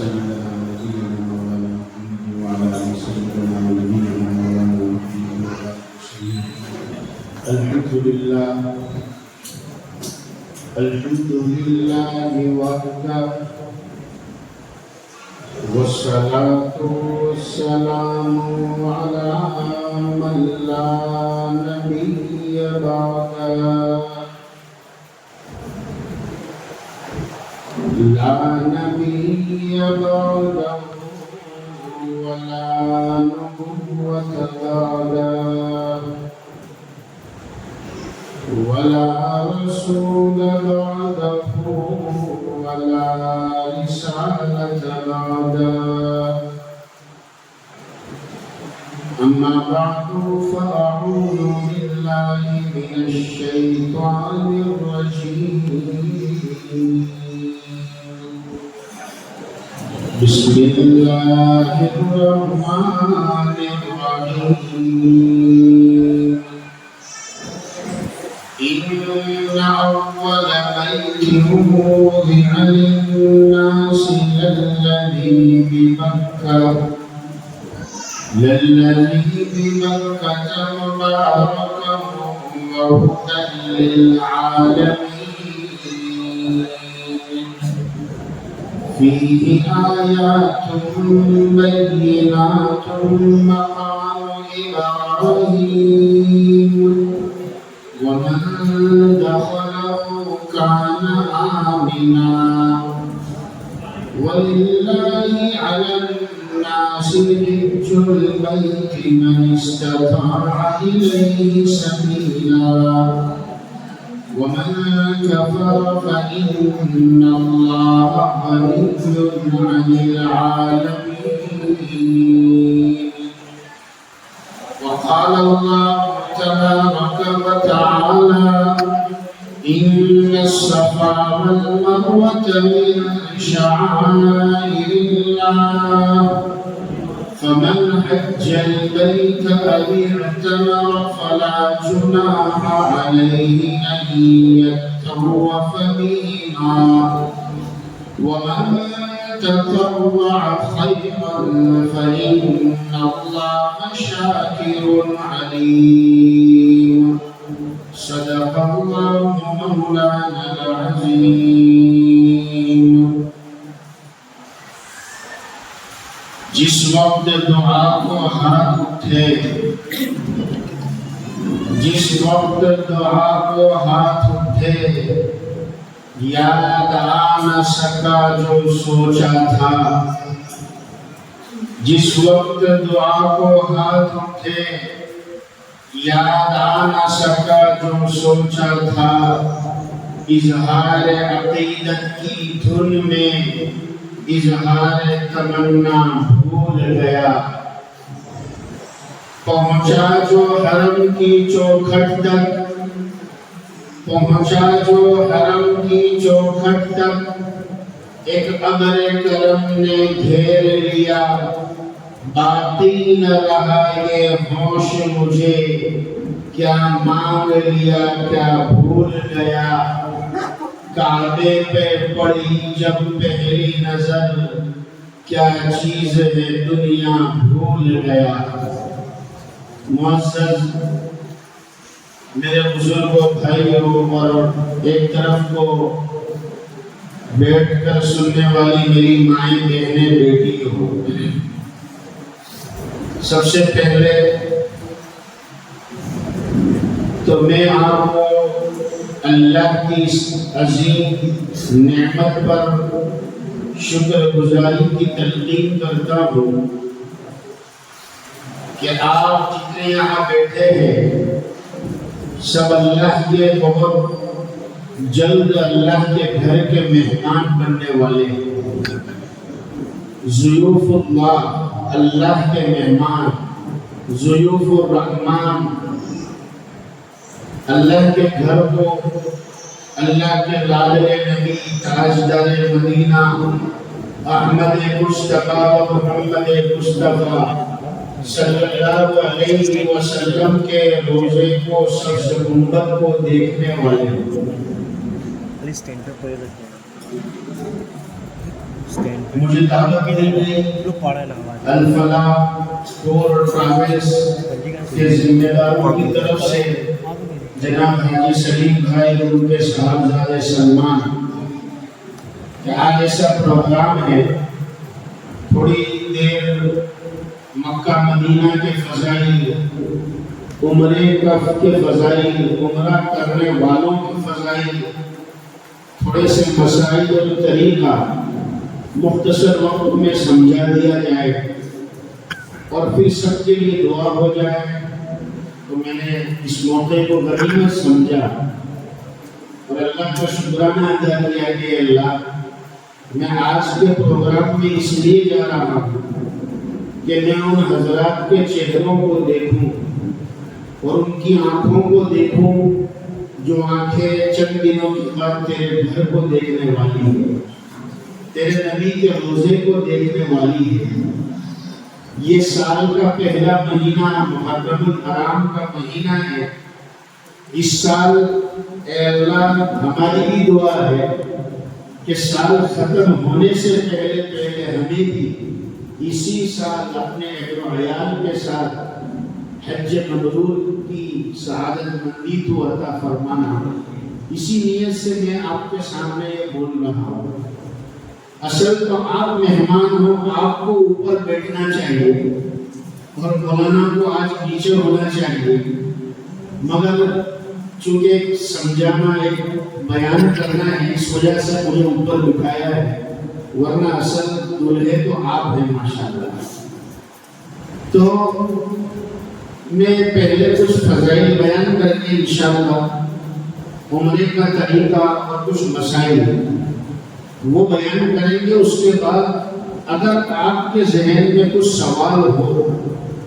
سيدنا ونبينا مولانا محمد وعلى آل سيدنا ونبينا مولانا محمد وعلى آله وسلم. الحمد لله وحده والصلاة والسلام على من لا نبي بعده لا نبي بعده ولا نبوة بعده ولا رسول بعده ولا رسالة بعده. أما بعد فأعوذ بالله من الشيطان الرجيم. بسم الله الرحمن الرحيم. إن أول بيت وضع للناس للذي بمكة مباركا وهدى للعالمين. فيه آيات بينات مقام إبراهيم ومن دخله كان آمنا. ولله على الناس حج البيت من استطاع إليه سبيلا ومن كفر فإن الله غني عن العالمين. وقال الله تبارك وتعالى إن الصفا والمروة من شعائر الله فمن حج البيت أو اعتمر فلا جناح عليه أن يطوف بهما ومن تطوع خيرا فإن الله شاكر عليم. صدق الله مولانا العظيم. جس وقت دعا کو ہاتھ اٹھے یاد آ نہ سکا جو سوچا تھا. جس وقت دعا کو ہاتھ اٹھے یاد آ نہ سکا جو سوچا تھا. اظہار عقیدت کی دھن میں اظہار تمنا بھول گیا. پہنچا جو حرم کی چوکھٹ تک ایک ابر کرم نے گھیر لیا. باقی نہ رہا یہ ہوش مجھے کیا مانگ لیا کیا بھول گیا. کعبے پہ پڑی جب پہلی نظر کیا چیز ہے دنیا بھول گیا. معزز میرے بزرگوں بھائیوں اور ایک طرف کو بیٹھ کر سننے والی میری مائیں بہنیں بیٹی ہو. سب سے پہلے تو میں آپ کو اللہ کی عظیم نعمت پر شکر گزاری کی تلقین کرتا ہوں کہ آپ جتنے یہاں بیٹھے ہیں سب اللہ کے بہت جلد اللہ کے گھر کے مہمان بننے والے ہیں. ضیوف اللہ اللہ کے مہمان، ضیوف الرحمن. اللہ کے گھر کو اللہ کے لادے نبی تاجدار مدینہ احمد مصطفیٰ و محمد مصطفیٰ صلی اللہ علیہ وسلم کے روزے کو سبز گنبد کو دیکھنے والے مجھے دعوت دی گئی الفلاح ٹور اور ٹریولز کے ذمہ داروں کی طرف سے جناب حاجی سلیم بھائی اور ان کے صاحبزادے سلمان کہ آج ایسا پروگرام ہے، تھوڑی دیر مکہ مدینہ کے فضائل، عمرے کے فضائل، عمرہ کرنے والوں کے فضائل، تھوڑے سے مسائل اور طریقہ مختصر وقت میں سمجھا دیا جائے اور پھر سب کے لیے دعا ہو جائے۔ تو میں نے اس موقع کو غنیمت سمجھا اور اللہ کا شکرانہ ادا کیا کہ اللہ، میں آج کے پروگرام میں اس لیے جا رہا ہوں کہ میں ان حضرات کے چہروں کو دیکھوں اور ان کی آنکھوں کو دیکھوں جو آنکھیں چند دنوں کے بعد تیرے گھر کو دیکھنے والی ہے، تیرے نبی کے روزے کو دیکھنے والی ہے۔ یہ سال کا پہلا مہینہ محرم الحرام کا مہینہ ہے۔ اس سال اے اللہ ہماری بھی دعا ہے کہ سال ختم ہونے سے پہلے پہلے ہمیں بھی اسی سال اپنے اہل و عیال کے ساتھ حج مبرور کی سعادت مندی تو عطا فرمانا۔ اسی نیت سے میں آپ کے سامنے یہ بول رہا ہوں۔ اصل تو آپ مہمان ہو، آپ کو اوپر بیٹھنا چاہیے اور مولانا کو آج نیچے ہونا چاہیے، مگر چونکہ سمجھانا ایک بیان کرنا ہے اس وجہ سے مجھے اوپر بٹھایا ہے، ورنہ اصل دولہے تو آپ ہیں ماشاءاللہ۔ تو میں پہلے کچھ فضائل بیان کر کے انشاءاللہ عمرے کا طریقہ اور کچھ مسائل وہ بیان کریں گے۔ اس کے بعد اگر آپ کے ذہن میں کچھ سوال ہو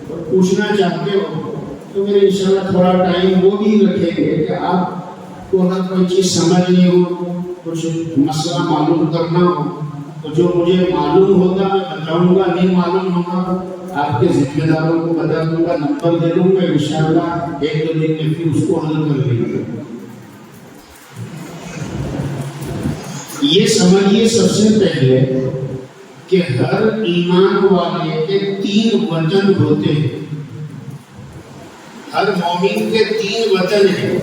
اور پوچھنا چاہتے ہو تو میرے انشاءاللہ تھوڑا ٹائم وہ بھی رکھیں گے کہ آپ کو اگر کوئی چیز سمجھ نہیں ہو، کچھ مسئلہ معلوم کرنا ہو تو جو مجھے معلوم ہوگا میں بتاؤں گا، نہیں معلوم ہوگا آپ کے ذمہ داروں کو بتا دوں گا، نمبر دے دوں گا، انشاءاللہ ایک دو دن میں پھر اس کو حل کر لیں گے۔ یہ سمجھیے سب سے پہلے کہ ہر ایمان والے کے 3 وطن ہوتے ہیں، ہر مومن کے 3 وطن ہیں۔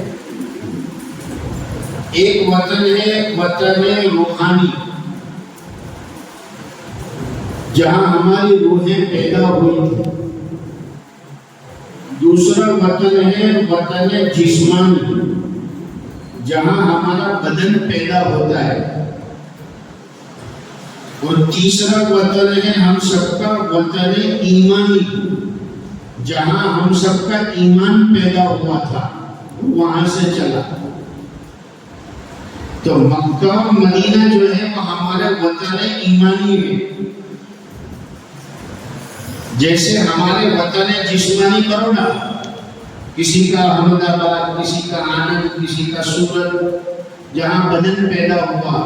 ایک وطن ہے وطن روحانی، جہاں ہماری روحیں پیدا ہوئی تھی۔ دوسرا وطن ہے وطن جسمانی، جہاں ہمارا بدن پیدا ہوتا ہے۔ اور تیسرا وطن ہے ہم سب کا وطن ایمانی، جہاں ہم سب کا ایمان پیدا ہوا تھا، وہاں سے چلا۔ تو مکہ مدینہ جو ہے وہ ہمارے وطن ایمانی میں، جیسے ہمارے وطن جسمانی کرو نا، کسی کا احمد آباد، کسی کا آنند، کسی کا سورت، جہاں بدن پیدا ہوا،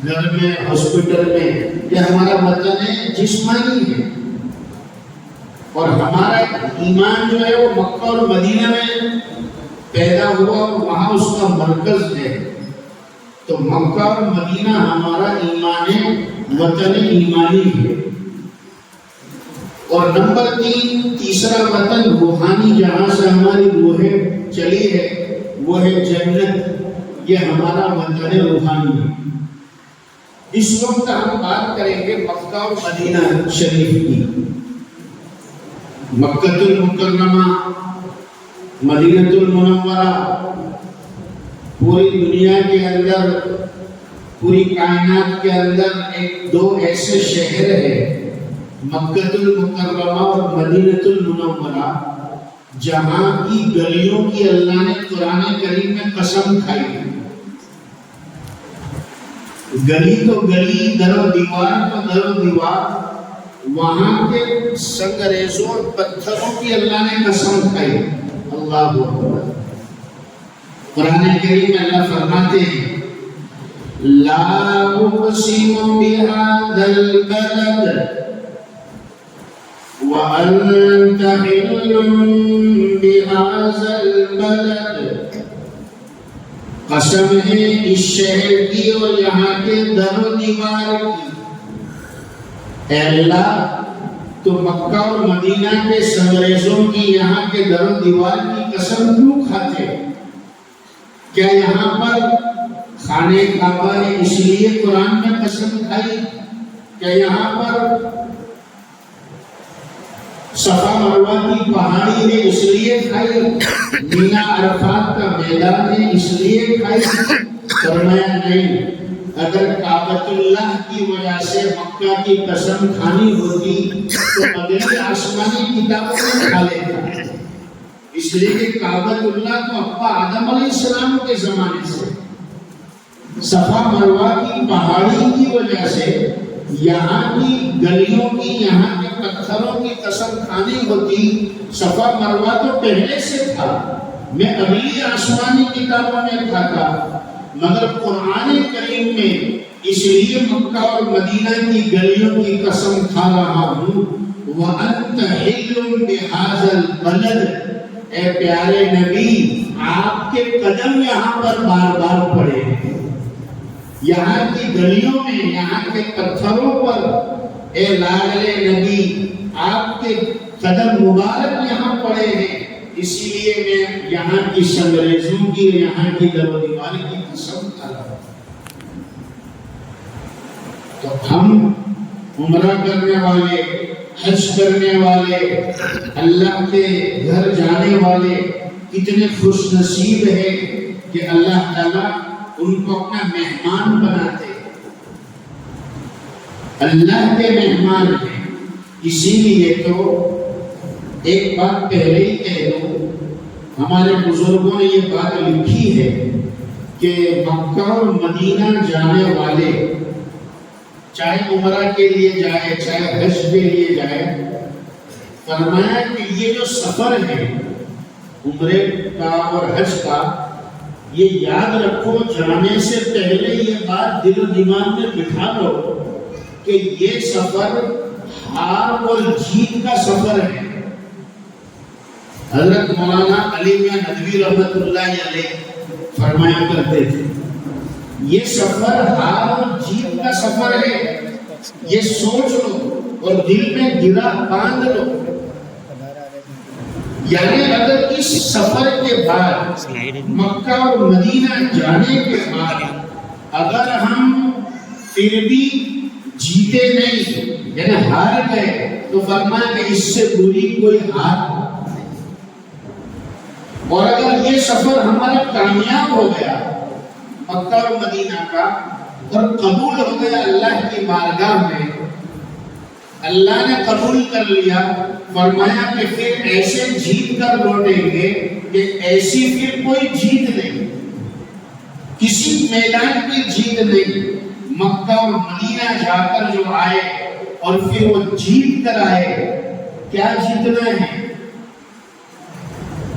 گھر میں، ہاسپٹل میں، یہ ہمارا وطن جسمانی ہے۔ اور ہمارا ایمان جو ہے وہ مکہ اور مدینہ میں پیدا ہوا اور وہاں اس کا مرکز ہے۔ تو مکہ اور مدینہ ہمارا ایمان وطن ایمانی ہے۔ اور نمبر 3 تیسرا وطن روحانی، جہاں سے ہماری روحیں چلی ہے، وہ ہے جنت، یہ ہمارا وطن روحانی ہے۔ اس وقت ہم بات کریں گے مکہ اور مدینہ شریف کی۔ مکہ المکرمہ، مدینہ المنورہ، پوری دنیا کے اندر، پوری کائنات کے اندر ایک 2 ایسے شہر ہیں، مکہ المکرمہ اور مدینہ المنورہ، جہاں کی گلیوں کی اللہ نے قرآن کریم میں قسم کھائی ہے۔ گلی تو گلی، در و دیوار تو در و دیوار، وہاں کے سنگریزوں اور پتھروں کی اللہ نے قسم کھائی۔ اللہ اکبر۔ قرآن کریم میں اللہ فرماتے ہیں لا اقسم بهذا البلد وانت حل بهذا البلد، قسم ہے اس شہر کی اور یہاں کے در و دیوار کی، اے اللہ تو مکہ اور مدینہ کے سنگریزوں کی یہاں کے در و دیوار کی قسم کیوں کھاتے؟ کیا یہاں پر خانہ کعبہ نے اس لیے قرآن میں قسم کھائی؟ کیا یہاں پر صفا مروہ کی پہاڑی نے اس لیے کھائی؟ مینا عرفات کا میدان نے اس لیے کھائی؟ فرمایا نہیں، اگر کعبۃ اللہ کی وجہ سے مکہ کی قسم کھانی ہوتی تو اگلی آسمانی کتابوں میں کھا لیتا، اس لیے کہ کعبۃ اللہ تو ابا آدم علیہ السلام کے زمانے سے صفا مروہ کی پہاڑی کی وجہ سے یہاں کی گلیوں کی، یہاں کے پتھروں کی قسم کھانی ہوتی، صفا مروہ تو پہلے سے تھا، میں اگلی آسمانی کتابوں میں کھاتا، مگر قرآن کریم میں اس لیے مکہ اور مدینہ کی گلیوں کی قسم کھا رہا ہوں۔ وَأَنْتَ حِلٌّ بِهَذَا الْبَلَدِ، اے پیارے نبی آپ کے قدم یہاں پر بار بار پڑے ہیں، یہاں کی گلیوں میں، یہاں کے پتھروں پر اے لاڈلے نبی آپ کے قدم مبارک یہاں پڑے ہیں، اسی لیے میں یہاں کی سنگریزوں کی، یہاں کی در و دیوار کی قسم کھا رہا ہوں۔ تو ہم عمرہ کرنے والے، حج کرنے والے، اللہ کے گھر جانے والے کتنے خوش نصیب ہیں کہ اللہ تعالیٰ ان کو اپنا مہمان بناتے، اللہ کے مہمان ہیں۔ اسی لیے تو ایک بات پہلے ہی کہہ دوں، ہمارے بزرگوں نے یہ بات لکھی ہے کہ مکہ اور مدینہ جانے والے چاہے عمرہ کے لیے جائے، چاہے حج کے لیے جائے، فرمایا کہ یہ جو سفر ہے عمرے کا اور حج کا، یہ یاد رکھو، جانے سے پہلے یہ بات دل و دماغ میں بٹھا لو کہ یہ سفر ہار اور جیت کا سفر ہے۔ حضرت مولانا علی میاں ندوی رحمۃ اللہ علیہ فرمایا کرتے تھے، یہ سفر ہار اور جیت کا سفر ہے، یہ سوچ لو اور دل میں گرہ باندھ لو۔ یعنی اگر اس سفر کے بعد، مکہ اور مدینہ جانے کے بعد اگر ہم پھر بھی جیتے نہیں، یعنی ہار گئے، تو فرمایا کہ اس سے بری کوئی ہار نہیں۔ اور اگر یہ سفر ہمارا کامیاب ہو گیا مکہ اور مدینہ کا، اور قبول ہو گیا اللہ کی بارگاہ میں، اللہ نے قبول کر لیا، فرمایا کہ پھر ایسے جیت کر لوٹیں گے کہ ایسی پھر کوئی جیت نہیں، کسی میدان کی جیت نہیں۔ مکہ اور مدینہ جا کر جو آئے اور پھر وہ جیت کر آئے، کیا جیتنا ہے؟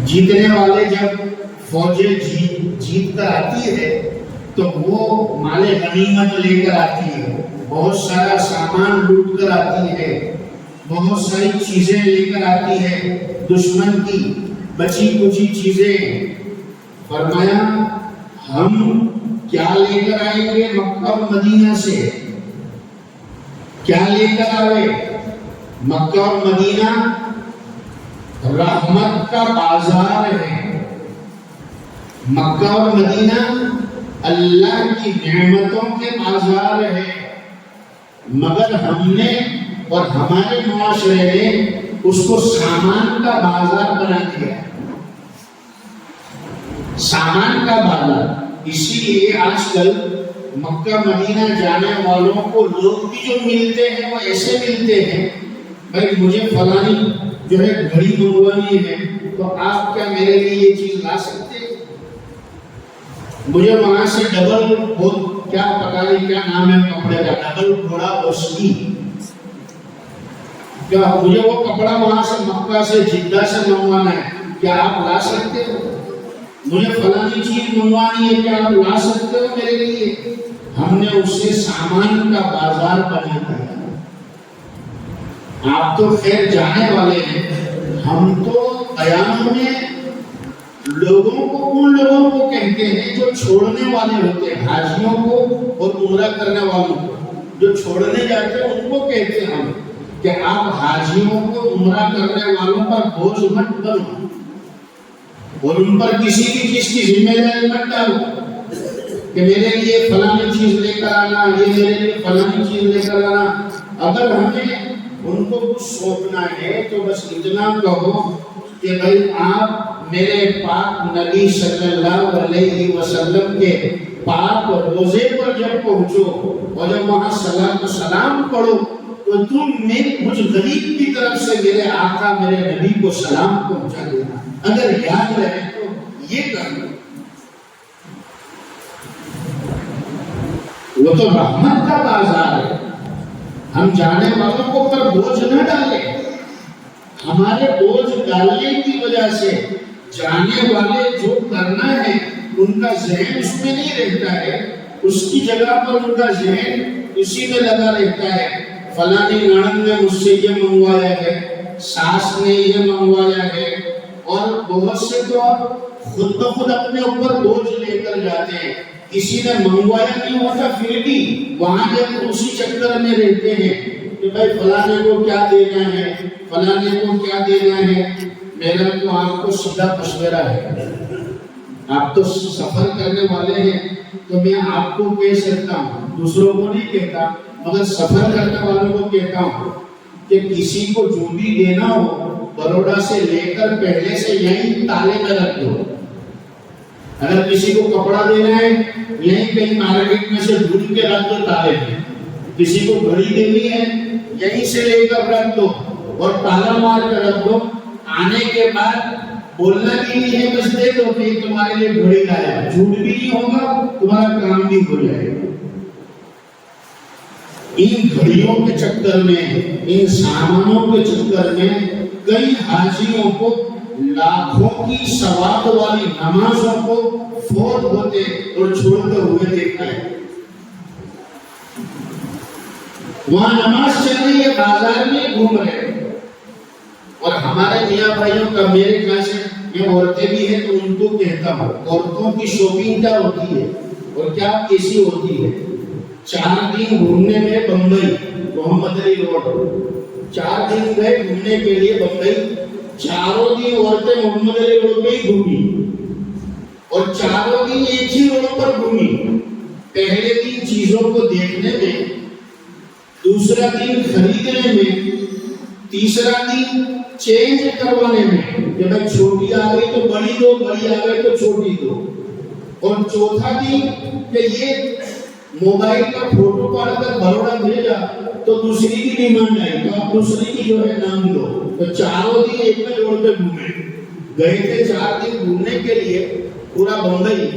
جیتنے والے جب فوجیں جیت کر آتی ہے تو وہ مال غنیمت لے کر آتی ہے، بہت سارا سامان لوٹ کر آتی ہے، بہت ساری چیزیں لے کر آتی ہے، دشمن کی بچی کچی چیزیں۔ فرمایا ہم کیا لے کر آئیں گے مکہ اور مدینہ سے؟ کیا لے کر آئے؟ مکہ اور مدینہ رحمت کا بازار ہے، مکہ اور مدینہ اللہ کی نعمتوں کے بازار ہے، مگر ہم نے اور ہمارے معاشرے نے اس کو سامان کا بازار بنا دیا، سامان کا بازار۔ اسی لیے آج کل مکہ مدینہ جانے والوں کو لوگ بھی جو ملتے ہیں وہ ایسے ملتے ہیں، بھائی مجھے فلانی جو ہے گھڑی منگوانی ہے، تو آپ کیا میرے لیے یہ چیز لا سکتے ہیں؟ مجھے وہاں سے ڈبل کیا پتا نہیں کیا نام ہے کپڑے کا، ڈبل گھوڑا اوسنی، کیا مجھے وہ کپڑا وہاں سے مکہ سے جدہ سے منگوانا ہے، کیا آپ لا سکتے ہو؟ مجھے فلانی چیز منگوانی ہے، کیا آپ لا سکتے ہو میرے لیے؟ ہم نے اس سے سامان کا بازار بنا دیا۔ آپ تو خیر جانے والے ہیں، ہم تو قیام میں لوگوں کو، ان لوگوں کو کہتے ہیں جو چھوڑنے والے ہوتے ہیں، حاجیوں کو اور عمرہ کرنے والوں کو۔ جو چھوڑنے جاتے ہیں ان کو کہتے ہیں ہم کہ آپ حاجیوں کو عمرہ کرنے والوں پر بوجھ مت بنو اور ان پر کسی بھی چیز کی ذمہ داری مت ڈالو کہ میرے لیے فلانی چیز لے کر آنا، یہ میرے لیے فلانی چیز لے کر آنا۔ اگر ہمیں ان کو کچھ سونپنا ہے تو بس اتنا کہو کہ بھائی آپ میرے پاک نبی صلی اللہ علیہ وسلم کے پاک روزے پر جب پہنچو اور جب وہاں صلاۃ و سلام پڑھو تو تم مجھ غریب کی طرف سے میرے آقا میرے نبی کو سلام پہنچا دینا۔ اگر یاد رہے تو یہ کرنا، وہ تو رحمت کا بازار ہے۔ ہم جانے والوں کو پر بوجھ نہ ڈالیں، ہمارے بوجھ ڈالنے کی وجہ سے جانے والے جو کرنا ہے ان کا ذہن اس میں نہیں رہتا ہے، اس کی جگہ پر ان کا ذہن اسی میں لگا رہتا ہے۔ فلانی نڑند نے مجھ سے یہ منگوایا ہے، ساس نے یہ منگوایا ہے، اور بہت سے تو خود بخود اپنے اوپر بوجھ لے کر جاتے ہیں۔ کسی نے منگوایا نہیں ہوتا پھر بھی وہاں جب اسی چکر میں رہتے ہیں کہ بھائی فلانے کو کیا دینا ہے، فلانے کو کیا دینا ہے۔ میرا تو آپ کو سیدھا مشورہ ہے، آپ تو سفر کرنے والے ہیں تو میں آپ کو کہہ سکتا ہوں، دوسروں کو نہیں کہتا، مگر سفر کرنے والوں کو کہتا ہوں کہ کسی کو جو بھی دینا ہو بروڈا سے لے کر پہلے سے یہیں تالے میں رکھ دو۔ اگر کسی کو کپڑا دینا ہے یہیں کہیں مارکیٹ میں سے ڈھونڈ کے رکھ دو تالے میں، کسی کو گھڑی دینی ہے یہیں سے لے کر رکھ دو اور تالا مار کر رکھ دو۔ آنے کے بعد بولنا بھی نہیں ہے، بس دے دو کہ تمہارے لیے گھڑی لایا، جھوٹ بھی نہیں ہوگا، تمہارا کام بھی ہو جائے گا۔ ان گھڑیوں کے چکر میں، ان سامانوں کے چکر میں کئی حاجیوں کو لاکھوں کی ثواب والی نمازوں کو فوت ہوتے اور چھوڑتے ہوئے دیکھا ہے۔ وہاں نماز چل رہی ہے، بازار میں گھوم رہے ہیں، اور ہمارے میاں بھائیوں کا میرے خیال سے یہ عورتیں بھی ہیں تو ان کو کہتا ہوں، عورتوں کی شاپنگ کیا ہوتی ہے اور کیا کیسی ہوتی ہے۔ 4 دن گھومنے میں بمبئی محمد علی روڈ، 4 دن گئے گھومنے کے لیے بمبئی، چاروں دن عورتیں محمد علی روڈ پہ ہی گھومی اور چاروں دن ایک ہی روڈ پر گھومی۔ پہلے دن چیزوں کو دیکھنے میں، دوسرا دن خریدنے میں، تیسرا دن چینج کروانے میں، جب چھوٹی آ گئی تو بڑی دو، بڑی آ گئی تو چھوٹی دو، اور چوتھا دن کہ یہ موبائل کا فوٹو پڑھ کر بروڑا بھیجا تو دوسری کی ڈیمانڈ آئی تو آپ دوسری کی جو ہے نام دو۔ تو چاروں دن ایک میں روڈ پہ گھومے، گئے تھے 4 دن گھومنے کے لیے پورا بمبئی،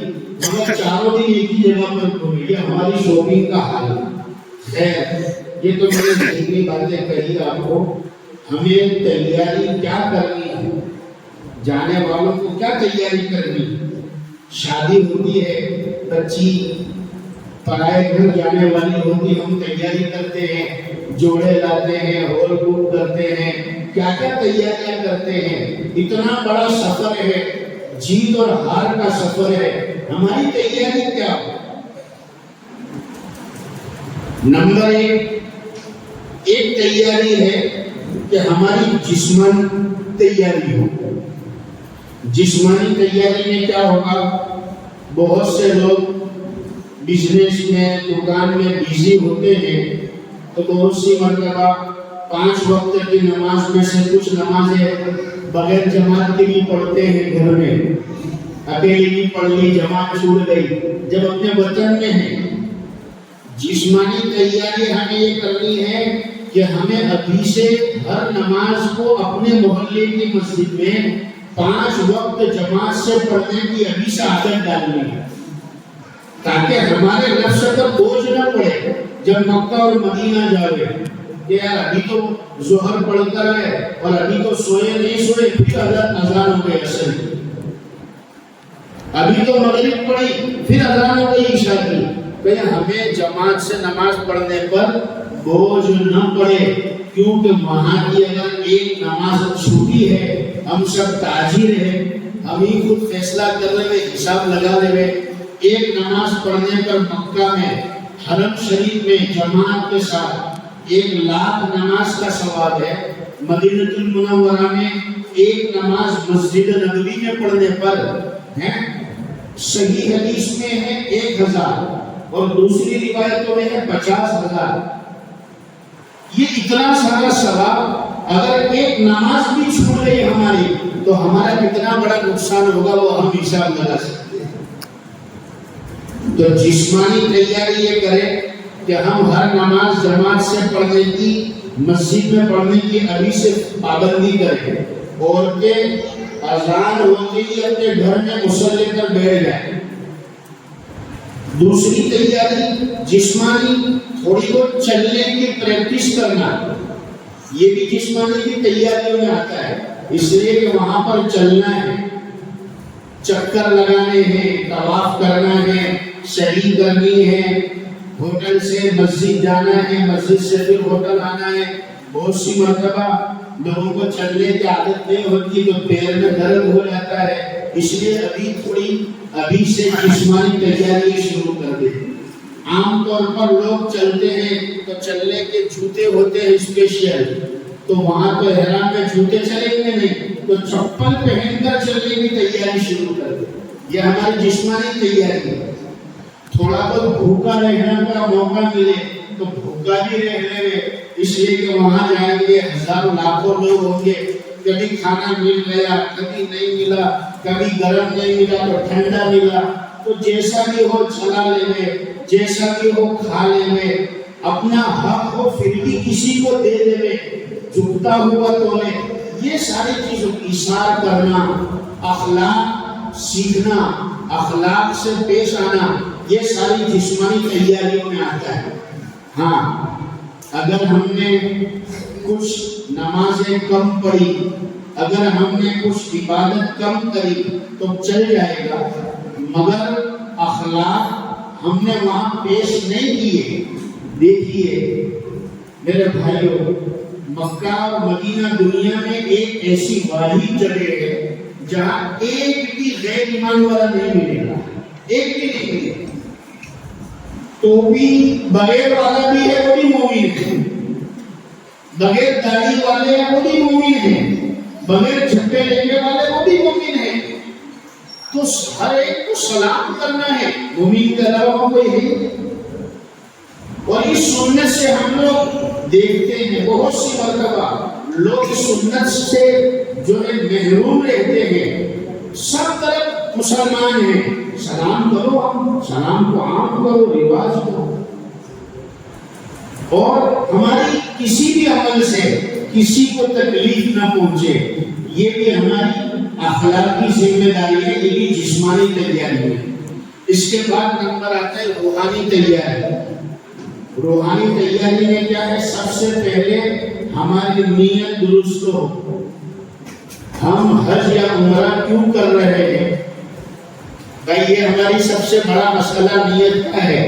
مگر چاروں دن ایک ہی جگہ پر گھومے۔ یہ ہماری شاپنگ کا حال ہے۔ خیر، یہ تو میں نے ذہنی باتیں کہی آپ کو۔ ہمیں تیاری کیا کرنی ہے، جانے والوں کو کیا تیاری کرنی ہے۔ شادی ہوتی ہے، بچی پرائے گھر جانے والی ہوتی، ہم تیاری کرتے ہیں، جوڑے لاتے ہیں، ہال بک کرتے ہیں، کیا کیا تیاریاں کرتے ہیں۔ اتنا بڑا سفر ہے، جیت اور ہار کا سفر ہے، ہماری تیاری کیا ہو؟ نمبر 1 تیاری ہے کہ ہماری جسمانی تیاری ہو۔ جسمانی تیاری میں کیا ہوگا؟ بہت سے لوگ بزنس میں، دکان میں بیزی ہوتے ہیں تو بہت سی مرتبہ 5 وقت کی نماز میں سے کچھ نمازیں بغیر جماعت کے بھی پڑھتے ہیں، گھر میں اکیلے بھی پڑھ لی، جماعت چھوٹ گئی جب اپنے وطن میں ہیں۔ جسمانی تیاری ہمیں یہ کرنی ہے کہ ہمیں ابھی سے ہر نماز کو اپنے محلے کی مسجد میں 5 وقت جماعت سے پڑھنے کی ابھی سے عادت ڈالنی ہے، تاکہ ہمارے نفس پر بوجھ نہ پڑے جب مکہ اور مدینہ جاوے کہ یار ابھی تو ظہر پڑھ کر آئے اور ابھی تو سوئے نہیں سوئے، پھر اذان ہو گئی عصر کی، ابھی تو مغرب پڑھی پھر اذان ہو گئی عشاء کی۔ کہ ہمیں جماعت سے نماز پڑھنے پر بوجھ نہ پڑے، کیونکہ وہاں کی اگر ایک نماز چھوٹی ہے، ہم سب تاجر ہیں، ہم ہی خود فیصلہ کرنے میں حساب لگا لے، ایک نماز پڑھنے پر مکہ میں حرم شریف میں جماعت کے ساتھ 1,00,000 نماز کا ثواب ہے، مدینہ المنورہ میں ایک نماز مسجد نبوی میں پڑھنے پر ہے، صحیح حدیث میں ہے 1,000 اور دوسری روایتوں میں ہے 50,000۔ یہ اتنا سارا ثواب اگر ایک نماز بھی چھوٹ گئی ہماری تو ہمارا کتنا بڑا نقصان ہوگا وہ ہم حساب لگا سکتے ہیں۔ تو جسمانی تیاری یہ کریں کہ ہم ہر نماز جماعت سے پڑھنے کی، مسجد میں پڑھنے کی ابھی سے پابندی کریں، اور کہ اذان ہوتے ہی اپنے گھر میں مصلی کر بیٹھ جائیں۔ دوسری تیاری جسمانی تھوڑی بہت چلنے کی پریکٹس کرنا، یہ بھی جسمانی کی تیاریوں میں آتا ہے، اس لیے کہ وہاں پر چلنا ہے، چکر لگانے ہیں، طواف کرنا ہے، سعی کرنی ہے، ہوٹل سے مسجد جانا ہے، مسجد سے پھر ہوٹل آنا ہے۔ بہت سی مرتبہ لوگوں کو چلنے کی عادت نہیں ہوتی تو پیر میں درد ہو جاتا ہے، اس لیے ابھی سے جسمانی تیاری شروع کر دیں۔ عام طور پر لوگ چلتے ہیں تو چلنے کے جوتے ہوتے ہیں اسپیشل، تو وہاں تو احرام میں جوتے چلیں گے نہیں، تو چپل پہن کر چلنے کی تیاری شروع کر دیں۔ یہ ہماری جسمانی تیاری ہے۔ تھوڑا بہت بھوکا رہنے کا موقع ملے تو بھوکا بھی رہ لے، اس لیے کہ وہاں جائیں گے ہزاروں لاکھوں لوگ ہوں گے، کبھی کھانا مل گیا، کبھی نہیں ملا، کبھی گرم نہیں ملا تو ٹھنڈا ملا، تو جیسا بھی ہو چلا لیں گے، جیسا بھی ہو کھا لیں گے، اپنا حق ہو پھر بھی کسی کو دے دیں گے، جھکتا ہوا تو لیں۔ یہ ساری چیزوں ایثار کرنا، اخلاق سیکھنا، اخلاق سے پیش آنا، یہ ساری جسمانی تیاریوں میں آتا ہے۔ ہاں، اگر ہم نے کچھ نمازیں کم پڑھی، اگر ہم نے کچھ عبادت کم کری تو چل جائے گا، مگر اخلاق ہم نے وہاں پیش نہیں کیے۔ دیکھیے میرے بھائیوں، مکہ اور مدینہ دنیا میں ایک ایسی واحد جگہ ہے جہاں ایک بھی غیر ایمان والا نہیں ملے گا، ایک بھی نہیں ملے گا۔ ٹوپی بغیر والا بھی ہے وہ بھی مومن ہے، بغیر داڑھی والے ہیں وہ بھی مومن ہیں، بغیر جھپے لینے والے وہ بھی مومن ہیں۔ تو ہر ایک کو سلام کرنا ہے، مومن کے علاوہ کوئی ہے۔ اور اس سنت سے ہم لوگ دیکھتے ہیں بہت سی مرتبہ لوگ اس سنت سے جو ہے محروم رہتے ہیں۔ سب طرف مسلمان ہیں، سلام کرو، ہم سلام کو عام کرو، رواج کرو، اور ہماری کسی بھی عمل سے کسی کو تکلیف نہ پہنچے، یہ بھی ہماری اخلاقی ذمہ داری ہے، یہ بھی جسمانی تیاری ہے۔ اس کے بعد نمبر آتا ہے روحانی تیاری۔ روحانی تیاری میں کیا ہے؟ سب سے پہلے ہماری نیت درست ہو۔ ہم حج یا عمرہ کیوں کر رہے ہیں؟ بھائی یہ ہماری سب سے بڑا مسئلہ نیت کا ہے۔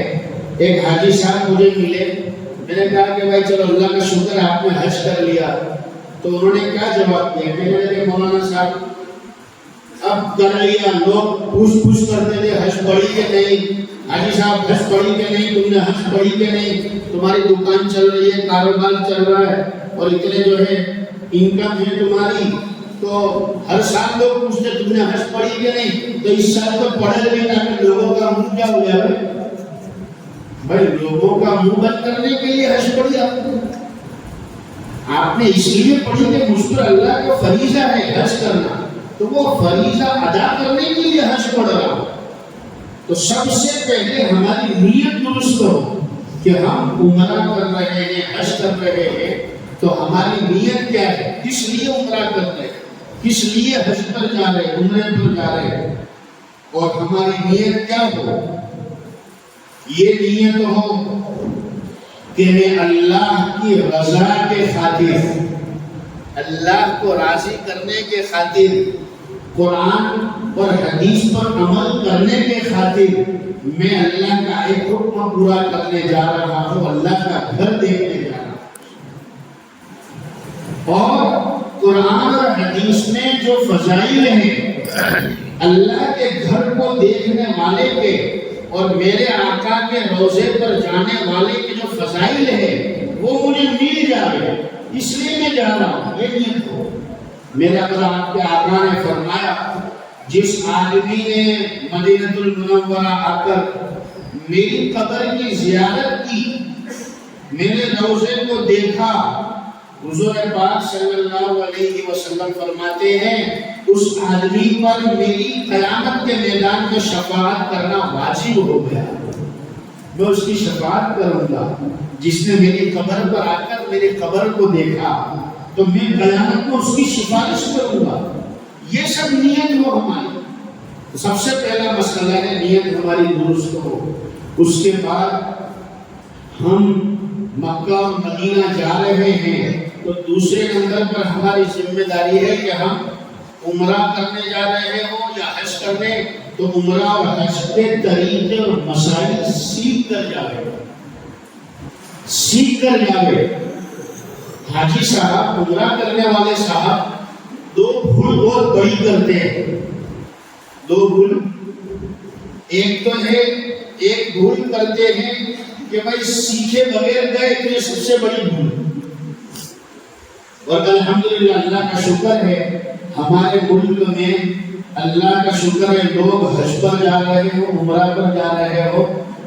ایک حاجی صاحب مجھے ملے، میں نے کہا کہ بھائی چلو اللہ کا شکر ہے آپ نے حج کر لیا، تو انہوں نے کیا جواب دیا؟ میں نے کہا مولانا صاحب اب کر لیا، لوگ پوچھ کرتے تھے حج پڑھی کہ نہیں، حاجی صاحب حج پڑھی کہ نہیں، تم نے حج پڑھی کہ نہیں، تمہاری دکان چل رہی ہے، کاروبار چل رہا ہے اور اتنے جو ہے انکم ہے تمہاری، تو ہر سال لوگ پوچھتے تم نے حج پڑھی کہ نہیں، تو اس سال تو پڑھے نہیں تاکہ لوگوں کا منہ کیا ہو جائے؟ بھائی لوگوں کا منہ بند کرنے کے لیے حج پڑھی آپ نے اس لیے پڑھی کہ مجھ پر اللہ کا فریضہ ہے حج کرنا، تو وہ فریضہ ادا کرنے کے لیے حج پڑھ رہا ہوں۔ تو سب سے پہلے ہماری نیت درست ہو کہ ہم عمرہ کر رہے ہیں، حج کر رہے ہیں، تو ہماری نیت کیا ہے، کس لیے عمرہ کر رہے ہیں، کس لیے حج پر جا رہے ہیں، عمرے پر جا رہے ہیں، اور ہماری نیت کیا ہو؟ یہ نیت ہو کہ میں اللہ کی رضا کے خاطر، اللہ کو راضی کرنے کے خاطر، قرآن اور حدیث پر عمل کرنے کے خاطر میں اللہ کا ایک حکم پورا کرنے جا رہا ہوں، اللہ کا گھر دیکھنے جا رہا ہوں۔ اور قرآن اور حدیث میں جو فضائل ہیں اللہ کے گھر کو دیکھنے والے کے، اور میرے آقا کے روضے پر جانے والے کے جو فضائل ہے وہ مجھے مل جائے، اس لیے میں جا رہا ہوں، یہ نیت ہو۔ میرے آپ کے آقا نے فرمایا جس آدمی نے مدینہ المنورہ آ کر میری قبر کی زیارت کی، میرے روضے کو دیکھا، حضور پاک صلی اللہ علیہ وسلم فرماتے ہیں اس آدمی پر میری قیامت کے میدان میں شفاعت کرنا واجب ہو گیا۔ میں اس کی شفاعت کروں گا جس نے میری قبر پر آ کر میری قبر کو دیکھا، تو میں قیامت کو اس کی سفارش کروں گا۔ یہ سب نیت ہو ہماری۔ سب سے پہلا مسئلہ ہے نیت ہماری درست ہو۔ اس کے بعد ہم مکہ اور مدینہ جا رہے ہیں تو دوسرے نمبر پر ہماری ذمہ داری ہے کہ ہم عمرہ کرنے جا رہے ہو یا حج کرنے، تو عمرہ اور حج کے طریقے اور مسائل سیکھ کر جاوے۔ حاجی صاحب، عمرہ کرنے والے صاحب دو بھول بہت بڑی کرتے ہیں۔ دو بھول، ایک تو ہے ایک بھول کرتے ہیں کہ بھائی سیکھے بغیر گئے، تو یہ سب سے بڑی بھول۔ اور الحمدللہ اللہ کا شکر ہے ہمارے ملک میں، اللہ کا شکر ہے لوگ حج پر جا رہے ہو، عمرہ پر جا رہے ہو،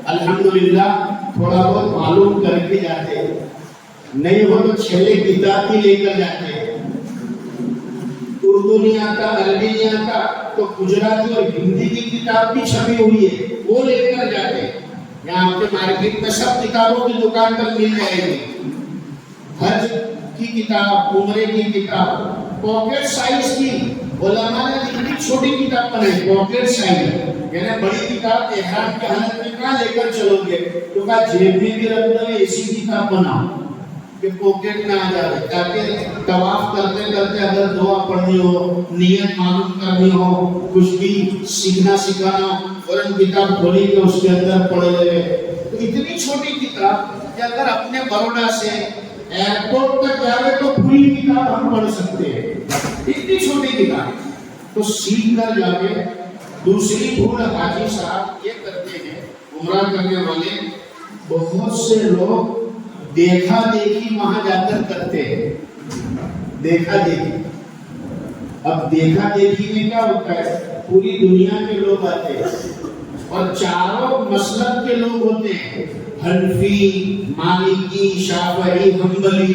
الحمدللہ تھوڑا بہت معلوم کر کے جاتے ہیں، نہیں ہو تو چھلے کتاب بھی لے کر جاتے ہیں۔ اردو نہیں آتا، عربی نہیں آتا تو گجراتی اور ہندی کی کتاب بھی چھپی ہوئی ہے، وہ لے کر جاتے ہیں۔ یہاں کے مارکیٹ میں سب کتابوں کی دکان پر مل جائے گی، حج کی کتاب، عمرے کی کتاب، پاکٹ سائز کی۔ علماء نے اتنی چھوٹی کتاب بنائی، پاکٹ سائز، یعنی بڑی کتاب احرام کے حالت میں کہاں لے کر چلو گے؟ تو کہا جیب میں بھی رکھ دو، ایسی کتاب بناؤ کہ پاکٹ میں آ جائے، تاکہ طواف کرتے کرتے اگر دعا پڑھنی ہو، نیت معلوم کرنی ہو، کچھ بھی سیکھنا سکھانا، فوراً کتاب کھولی کہ اس کے اندر پڑھ لے۔ تو اتنی چھوٹی کتاب کہ اگر اپنے بروڈا سے ایئرپورٹ تک جاوے تو پوری کتاب ہم پڑھ سکتے ہیں، اتنی چھوٹی کتاب، تو سیکھ کر جاوے۔ دوسری بھول حاجی صاحب یہ کرتے ہیں، عمرہ کرنے والے بہت سے لوگ دیکھا دیکھی وہاں جا کر کرتے ہیں، دیکھا دیکھی۔ اب دیکھا دیکھی میں کیا ہوتا ہے؟ پوری دنیا کے لوگ آتے ہیں اور چاروں مسلک کے لوگ ہوتے ہیں، حنفی، مالکی، شافعی، حنبلی،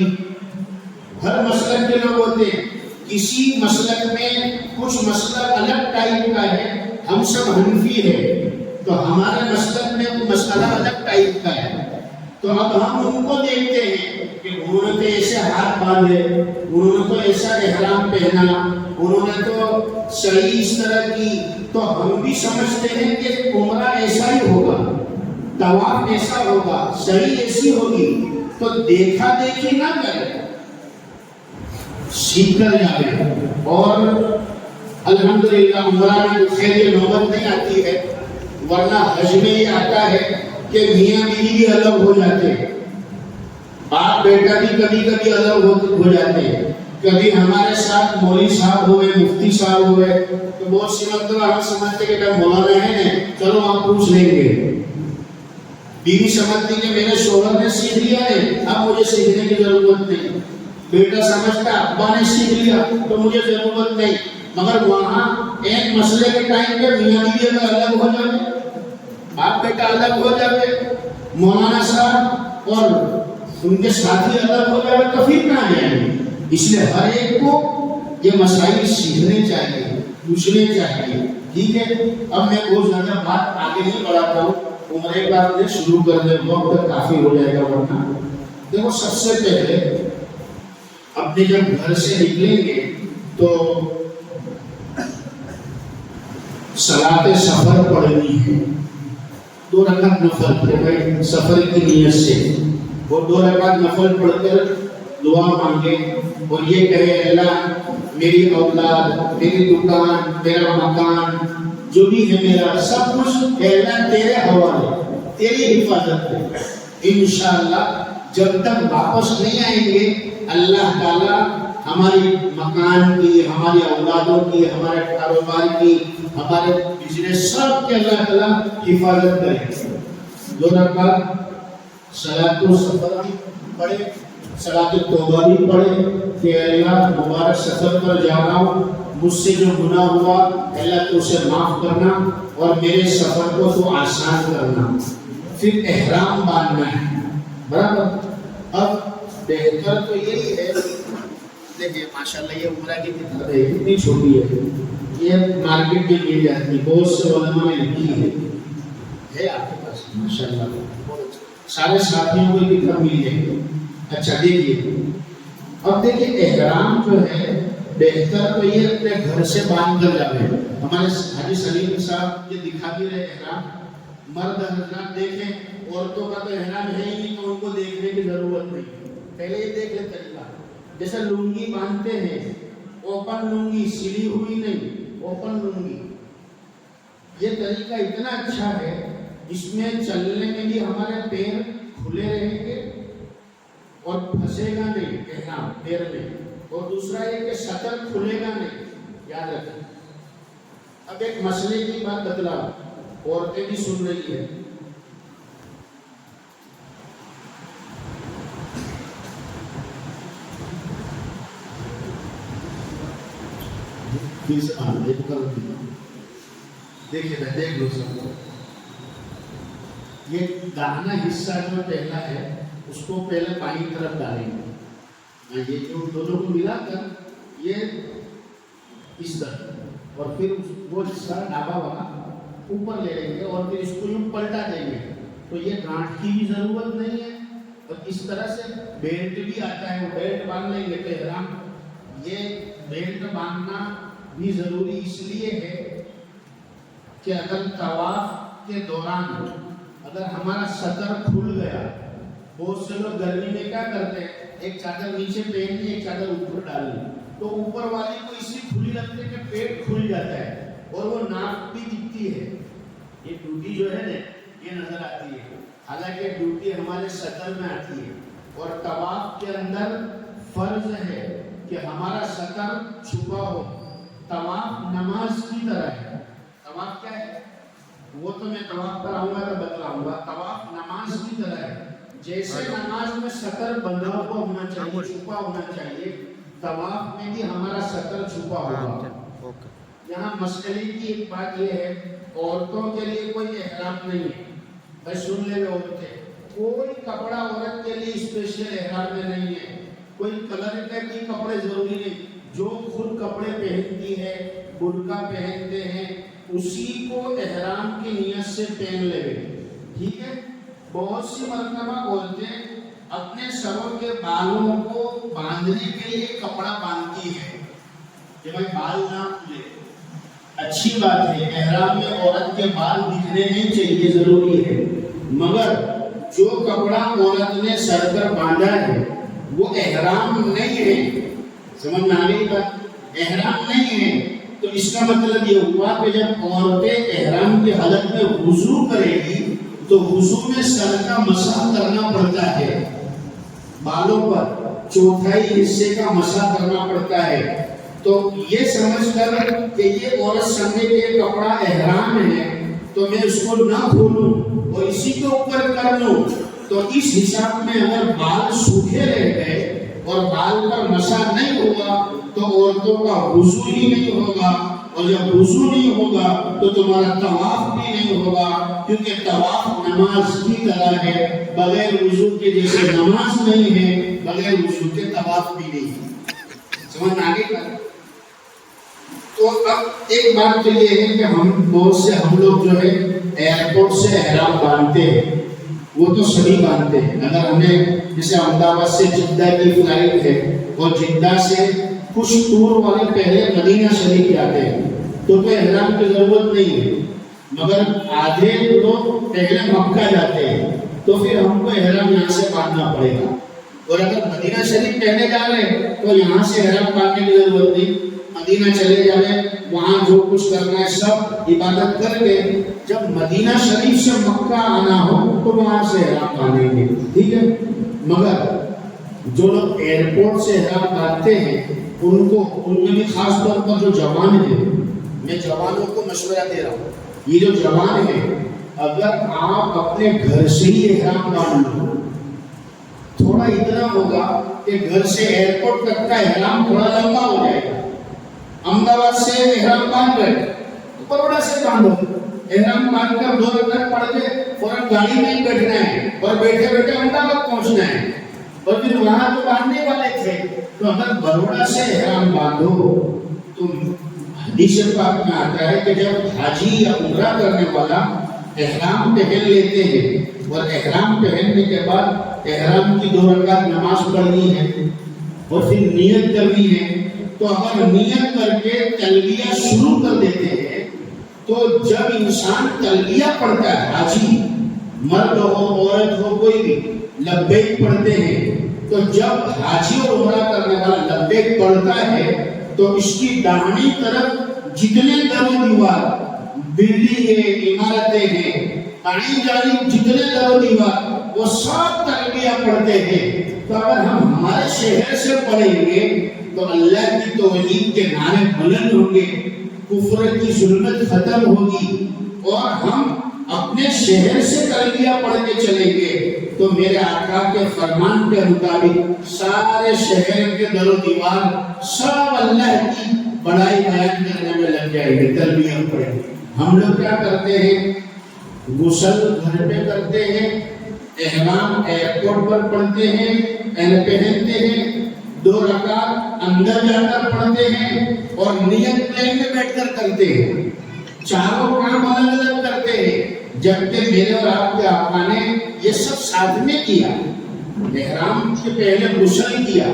ہر مسلک کے لوگ ہوتے ہیں۔ کسی مسلک میں کچھ مسلک الگ ٹائپ کا ہے، ہم سب حنفی ہیں تو ہمارے مسلک میں وہ مسئلہ الگ ٹائپ کا ہے، تو اب ہم ان کو دیکھتے ہیں کہ انہوں نے تو ایسے ہاتھ باندھے، انہوں نے تو ایسا احرام پہنا، انہوں نے تو صحیح اس طرح کی، تو ہم بھی سمجھتے ہیں کہ عمرہ ایسا ہی ہوگا، طواف ایسا ہوگا، صحیح ایسی ہوگی۔ تو دیکھا دیکھی نہ کریں، سیکھ کر جائیں۔ اور الحمدللہ عمرہ میں خیر نوبت نہیں آتی ہے، ورنہ حج میں یہ آتا ہے کہ میاں بیوی بھی الگ ہو جاتے ہیں، باپ بیٹا بھی کبھی کبھی الگ ہو جاتے ہیں۔ کبھی ہمارے ساتھ مولوی صاحب ہوئے، مفتی صاحب ہوئے، تو بہت سی مرتبہ ہم سمجھتے کہ جب مولانا ہے چلو آپ پوچھ لیں گے۔ بیوی سمجھتی کہ میرے شوہر نے سیکھ لیا ہے، اب مجھے سیکھنے کی ضرورت نہیں۔ بیٹا سمجھتا ابا نے سیکھ لیا تو مجھے ضرورت نہیں۔ مگر وہاں ایک مسئلے کے ٹائم پہ میاں بیوی اگر الگ ہو جائے، باپ بیٹا الگ ہو جائے، مولانا صاحب اور ان کے ساتھی الگ ہو جائے، تو پھر کہاں جائیں گے؟ اس لیے ہر ایک کو یہ مسائل سیکھنے چاہیے، پوچھنے چاہیے، ٹھیک ہے؟ اب میں بہت زیادہ بات آگے نہیں بڑھاتا ہوں، عمرے کا نے شروع کر دے، وقت کافی ہو جائے گا ورنہ۔ دیکھو سب سے پہلے اپنے جب گھر سے نکلیں گے تو صلاۃ سفر پڑھنی ہے، 2 رکعت نفل، سفر کی نیت سے وہ 2 رکعت نفل پڑھ کر دعا مانگے اور یہ کہے اللہ میری اولاد، میری دکان، میرا مکان، جو بھی ہے میرا سب کچھ اے اللہ تیرے حوالے، تیری حفاظت ہے۔ انشاءاللہ جب تک واپس نہیں آئیں گے اللہ تعالیٰ ہماری مکان کی، ہماری اولادوں کی، ہمارے کاروبار کی، ہمارے بزنس، سب کے اللہ تعالیٰ حفاظت کرے۔ 2 رکعت صلاۃ السفر بھی پڑھے، صلاۃ التوبہ بھی پڑھے کہ اللہ مبارک سفر پر جا رہا ہوں، مجھ سے جو گناہ ہوا اللہ تو اسے معاف کرنا اور میرے سفر کو تو آسان کرنا۔ پھر احرام باندھنا ہے، برابر۔ اب بہتر تو یہی ہے، دیکھیے ماشاءاللہ یہ عمرہ کی کتاب ہے، کتنی چھوٹی ہے، یہ مارکیٹ میں مل جاتی ہے، بہت سے علماء نے لکھی ہے آپ کے پاس ماشاءاللہ، سارے ساتھیوں کو یہ کتاب مل جائے گی۔ اچھا دیکھیے، اب دیکھیے احرام جو ہے بہتر تو یہ اپنے گھر سے باندھ کر جاوے۔ ہمارے حاجی سلیم صاحب یہ دکھا بھی رہے احرام، مرد حضرات دیکھیں، عورتوں کا تو احرام ہے ہی نہیں تو ان کو دیکھنے کی ضرورت نہیں، پہلے یہ دیکھ لیں طریقہ۔ جیسے لنگی باندھتے ہیں، اوپن لنگی، سلی ہوئی نہیں، اوپن لنگی، یہ طریقہ اتنا اچھا ہے، اس میں چلنے میں بھی ہمارے پیر کھلے رہیں گے اور پھنسے گا نہیں احرام پیر میں، اور دوسرا یہ کہ سطر کھلے گا نہیں، یاد رکھیں۔ اب ایک مسئلے کی بات بتلاؤ، عورتیں بھی سن رہی ہے، دیکھیے دیکھ لو سب، یہ داہنا حصہ جو پہلا ہے اس کو پہلے پانی کی طرف ڈالیں گے، یہ جو دونوں کو ملا کر یہ اس طرح، اور پھر وہ حصہ ڈھابا والا اوپر لے لیں گے اور پھر اس کو یوں پلٹا دیں گے، تو یہ گانٹھ کی بھی ضرورت نہیں ہے، اور اس طرح سے بیلٹ بھی آتا ہے، وہ بیلٹ باندھ لیں گے تو احرام، یہ بیلٹ باندھنا بھی ضروری اس لیے ہے کہ اگر طواف کے دوران اگر ہمارا سطر کھل گیا، بہت سے لوگ گرمی میں کیا کرتے ہیں، ایک چادر نیچے پہنی ایک چادر اوپر ڈالنی، تو اوپر والی کو اس لیے کھلی رکھتے کہ پیٹ کھل جاتا ہے اور وہ ناک بھی دکھتی ہے، یہ ڈیوٹی جو ہے نا یہ نظر آتی ہے، حالانکہ ڈیوٹی ہمارے سطر میں آتی ہے، اور طواف کے اندر فرض ہے کہ ہمارا سطر چھپا ہو۔ طواف نماز کی طرح ہے، طواف کیا ہے وہ تو میں طواف کراؤں گا تو بتلاؤں گا، طواف نماز کی طرح ہے، جیسے نماز میں سطر بندھا ہوا ہونا چاہیے، چھپا ہونا چاہیے، طواف میں بھی ہمارا سطر چھپا ہوگا۔ یہاں مسئلے کی ایک بات یہ ہے، عورتوں کے لیے کوئی احرام نہیں ہے، بھائی سن لے عورتیں، کوئی کپڑا عورت کے لیے اسپیشل احرام میں نہیں ہے، کوئی کلر کے بھی کپڑے ضروری نہیں، جو خود کپڑے پہنتی ہے، برقع پہنتے ہیں، اسی کو احرام کی نیت سے پہن لے، ٹھیک ہے۔ بہت سی مرتبہ عورتیں اپنے سروں کے بالوں کو باندھنے کے لیے کپڑا باندھتی ہے کہ بھائی بال نہ کھلے، اچھی بات ہے، احرام میں عورت کے بال دکھنے نہیں چاہیے، ضروری ہے، مگر جو کپڑا عورت نے سر پر باندھا ہے وہ احرام نہیں ہے، سمجھ میں آ گئی بات، احرام نہیں ہے، تو اس کا مطلب یہ ہوا کہ جب عورتیں احرام کی حالت میں وضو کرے گی تو وضو میں سر کا مسح کرنا پڑتا ہے، بالوں پر چوتھائی حصے کا مسح کرنا پڑتا ہے، تو یہ سمجھ کر کہ یہ عورت سمجھے کہ یہ کپڑا احرام ہے تو میں اس کو نہ کھولوں اور اسی کے اوپر کر لوں، تو اس حساب میں اگر بال سوکھے رہ گئے اور بال پر مسح نہیں ہوگا تو عورتوں کا وضو ہی نہیں ہوگا، اور جب وضو نہیں ہوگا تو تمہارا طواف بھی نہیں ہوگا، کیونکہ طواف نماز کی طرح ہے، بغیر وضو کے جیسے نماز نہیں ہے بغیر وضو کے طواف بھی نہیں ہے، سمجھ میں آگے کا۔ تو اب ایک بات تو یہ ہے کہ ہم لوگ جو ہے ایئرپورٹ سے احرام باندھتے ہیں، وہ تو سبھی باندھتے ہیں، اگر ہمیں جیسے احمد آباد سے جدہ کی فلائٹ ہے اور جدہ سے کچھ ٹور والے پہلے مدینہ شریف جاتے ہیں تو احرام کی ضرورت نہیں ہے، مگر آدھے لوگ پہلے مکہ جاتے ہیں تو پھر ہم کو احرام یہاں سے باندھنا پڑے گا، اور اگر مدینہ شریف پہلے جا رہے ہیں تو یہاں سے احرام باندھنے کی ضرورت نہیں، مدینہ چلے جائیں، وہاں جو کچھ کرنا ہے سب عبادت کر کے جب مدینہ شریف سے مکہ آنا ہو تو وہاں سے احرام باندھیں گے، ٹھیک ہے۔ مگر جو لوگ ایئرپورٹ سے احرام باندھتے ہیں ان میں بھی خاص طور پر جو جوان ہیں، میں جوانوں کو مشورہ دے رہا ہوں، یہ جو جوان ہیں، اگر آپ اپنے گھر سے ہی احرام باندھ لو، تھوڑا اتنا ہوگا کہ گھر سے ایئرپورٹ تک کا احرام تھوڑا لمبا ہو جائے گا۔ احمد آباد سے احرام باندھ گئے، بروڑا سے باندھو، احرام باندھ کر 2 رکعت پڑھ کے فوراً گاڑی میں ہی بیٹھنا ہے اور بیٹھے بیٹھے احمد آباد پہنچنا ہے، اور پھر وہاں تو باندھنے والے تھے۔ تو اگر بروڑا سے احرام باندھو تو حدیث پاک میں آتا ہے کہ جب حاجی یا عمرہ کرنے والا احرام پہن لیتے ہیں اور احرام پہننے کے بعد احرام کی 2 رکعت نماز پڑھنی ہے اور پھر نیت کرنی ہے، تو اگر نیت کر کے تلبیہ شروع کر دیتے ہیں تو جب انسان تلبیہ پڑھتا ہے، حاجی مرد ہو عورت ہو کوئی بھی لبیک پڑھتے ہیں، تو جب حاجی اور عمرہ کرنے والا لبیک پڑھتا ہے تو اس کی داہنی طرف جتنے در و دیوار، بلڈنگ ہے، عمارتیں ہیں، دائیں جانب جتنے در و دیوار، وہ سب تلبیہ پڑھتے ہیں۔ تو اگر ہم ہمارے شہر سے پڑھیں گے تو اللہ کی توحید کے نعرے بلند ہوں گے، کفر کی ظلمت ختم ہوگی، اور ہم اپنے شہر سے تلبیہ پڑھ کے چلیں گے تو میرے آقا کے فرمان کے مطابق سارے شہر کے در و دیوار سب اللہ کی بڑائی بیان کرنے میں لگ جائیں گے، تلبیہ پڑھیں گے۔ ہم لوگ کیا کرتے ہیں؟ غسل گھر پہ کرتے ہیں، احرام ایئرپورٹ پر پڑھتے ہیں، پہنتے ہیں، 2 رکعت اندر جا کر پڑھتے ہیں اور نیت پلین میں بیٹھ کر کرتے ہیں، چاروں کام الگ الگ کرتے ہیں، جبکہ میرے اور آپ کے آقا نے یہ سب ساتھ میں کیا۔ احرام سے پہلے غسل کیا،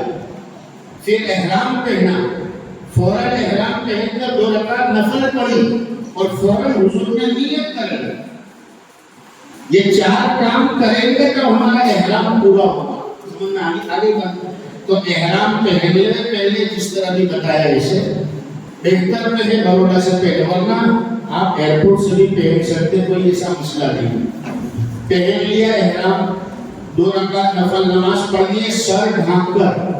پھر احرام پہنا، فوراً احرام پہن کر 2 رکعت نفل پڑھی اور فوراً حضور نے نیت کر لی۔ یہ 4 کام کریں گے تو ہمارا احرام پورا ہوگا۔ سمجھ میں آگے بات؟ تو احرام پہننے پہلے جس طرح بھی بتایا اسے بہتر میں ہے بروڑا سے پہلے، ورنہ آپ ایئرپورٹ سے بھی پہن سکتے، کوئی ایسا مسئلہ نہیں۔ پہن لیا احرام، 2 رکعت نفل نماز پڑھنی ہے، سر ڈھانپ کر،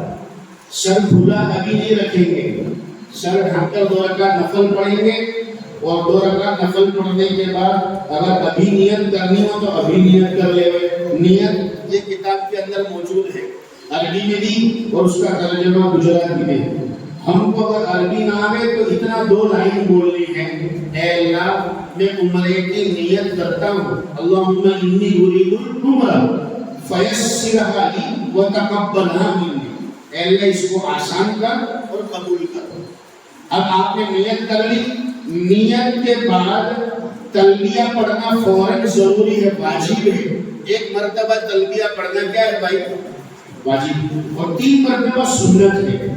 سر کھلا ابھی نہیں رکھیں گے، سر ڈھانپ کر 2 رکعت نفل پڑھیں گے، اور 2 رکعت نفل پڑھنے کے بعد اگر ابھی نیت کرنی ہو تو ابھی نیت کر لے۔ نیت یہ کتاب کے اندر موجود ہے، عربی میں بھی اور اس کا ترجمہ گجراتی میں۔ ہم کو اگر عربی نہ آئے تو اتنا 2 لائن بولنی ہے، اے اللہ میں عمرے کی نیت کرتا ہوں، اللہم انی ارید العمرہ فیسرھا لی وتقبلھا منی، اے اللہ اس کو آسان کر اور قبول کر۔ اب آپ نے نیت کر لی، نیت کے بعد تلبیہ پڑھنا فوراً ضروری ہے، واجب ہے۔ 1 مرتبہ تلبیہ پڑھنا کیا ہے بھائی؟ واجب، اور 3 مرتبہ سنت ہے۔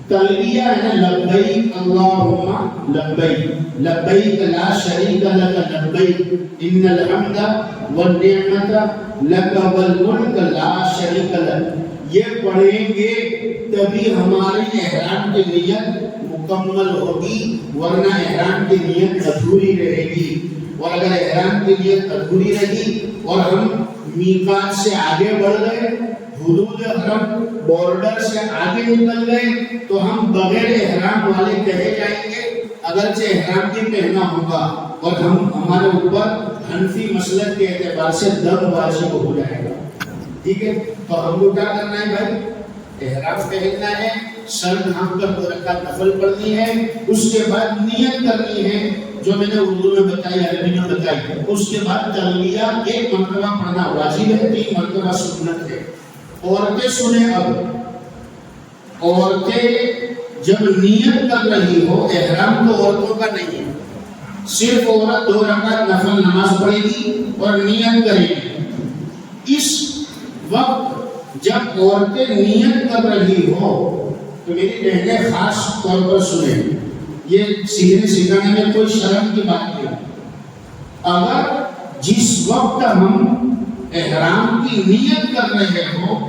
تلبیہ ہے لبیک اللہم لبیک، لبیک لا شریک لک لبیک، ان الحمد والنعمت لک والملک لا شریک لک۔ یہ پڑھیں گے تبھی ہماری احرام کی نیت مکمل ہوگی، ورنہ احرام کی نیت ادھوری رہے گی۔ اور اگر احرام کی نیت ادھوری رہی اور ہم میقات سے آگے بڑھ گئے، حدود حرم بارڈر سے آگے نکل گئے، تو ہم بغیر احرام والے کہے جائیں گے، اگرچہ احرام بھی پہنا ہوگا، اور ہمارے اوپر حنفی مسلک کے اعتبار سے دم واجب ہو جائے گا۔ ٹھیک ہے، تو ہم کو کیا کرنا ہے بھائی؟ احرام پہننا ہے، سر ڈھانپ کر 2 رکعت نفل پڑھنی ہے، اس کے بعد نیت کرنی ہے جو میں نے اردو میں بتائی، عربی میں بتائی، اس کے بعد تلبیہ 1 مرتبہ پڑھنا واجب ہے، 3 مرتبہ سنت ہے۔ عورتیں سنیں، اب عورتیں جب نیت کر رہی ہو، احرام تو عورتوں کا نہیں ہے، صرف عورت 2 رکعت نفل نماز پڑھے گی اور نیت کرے گی۔ اس وقت جب عورتیں نیت کر رہی ہو تو میری بہنیں خاص طور پر سنیں، یہ سیکھنے سکھانے میں کوئی شرم کی بات نہیں۔ اگر جس وقت ہم احرام کی نیت کر رہے ہو،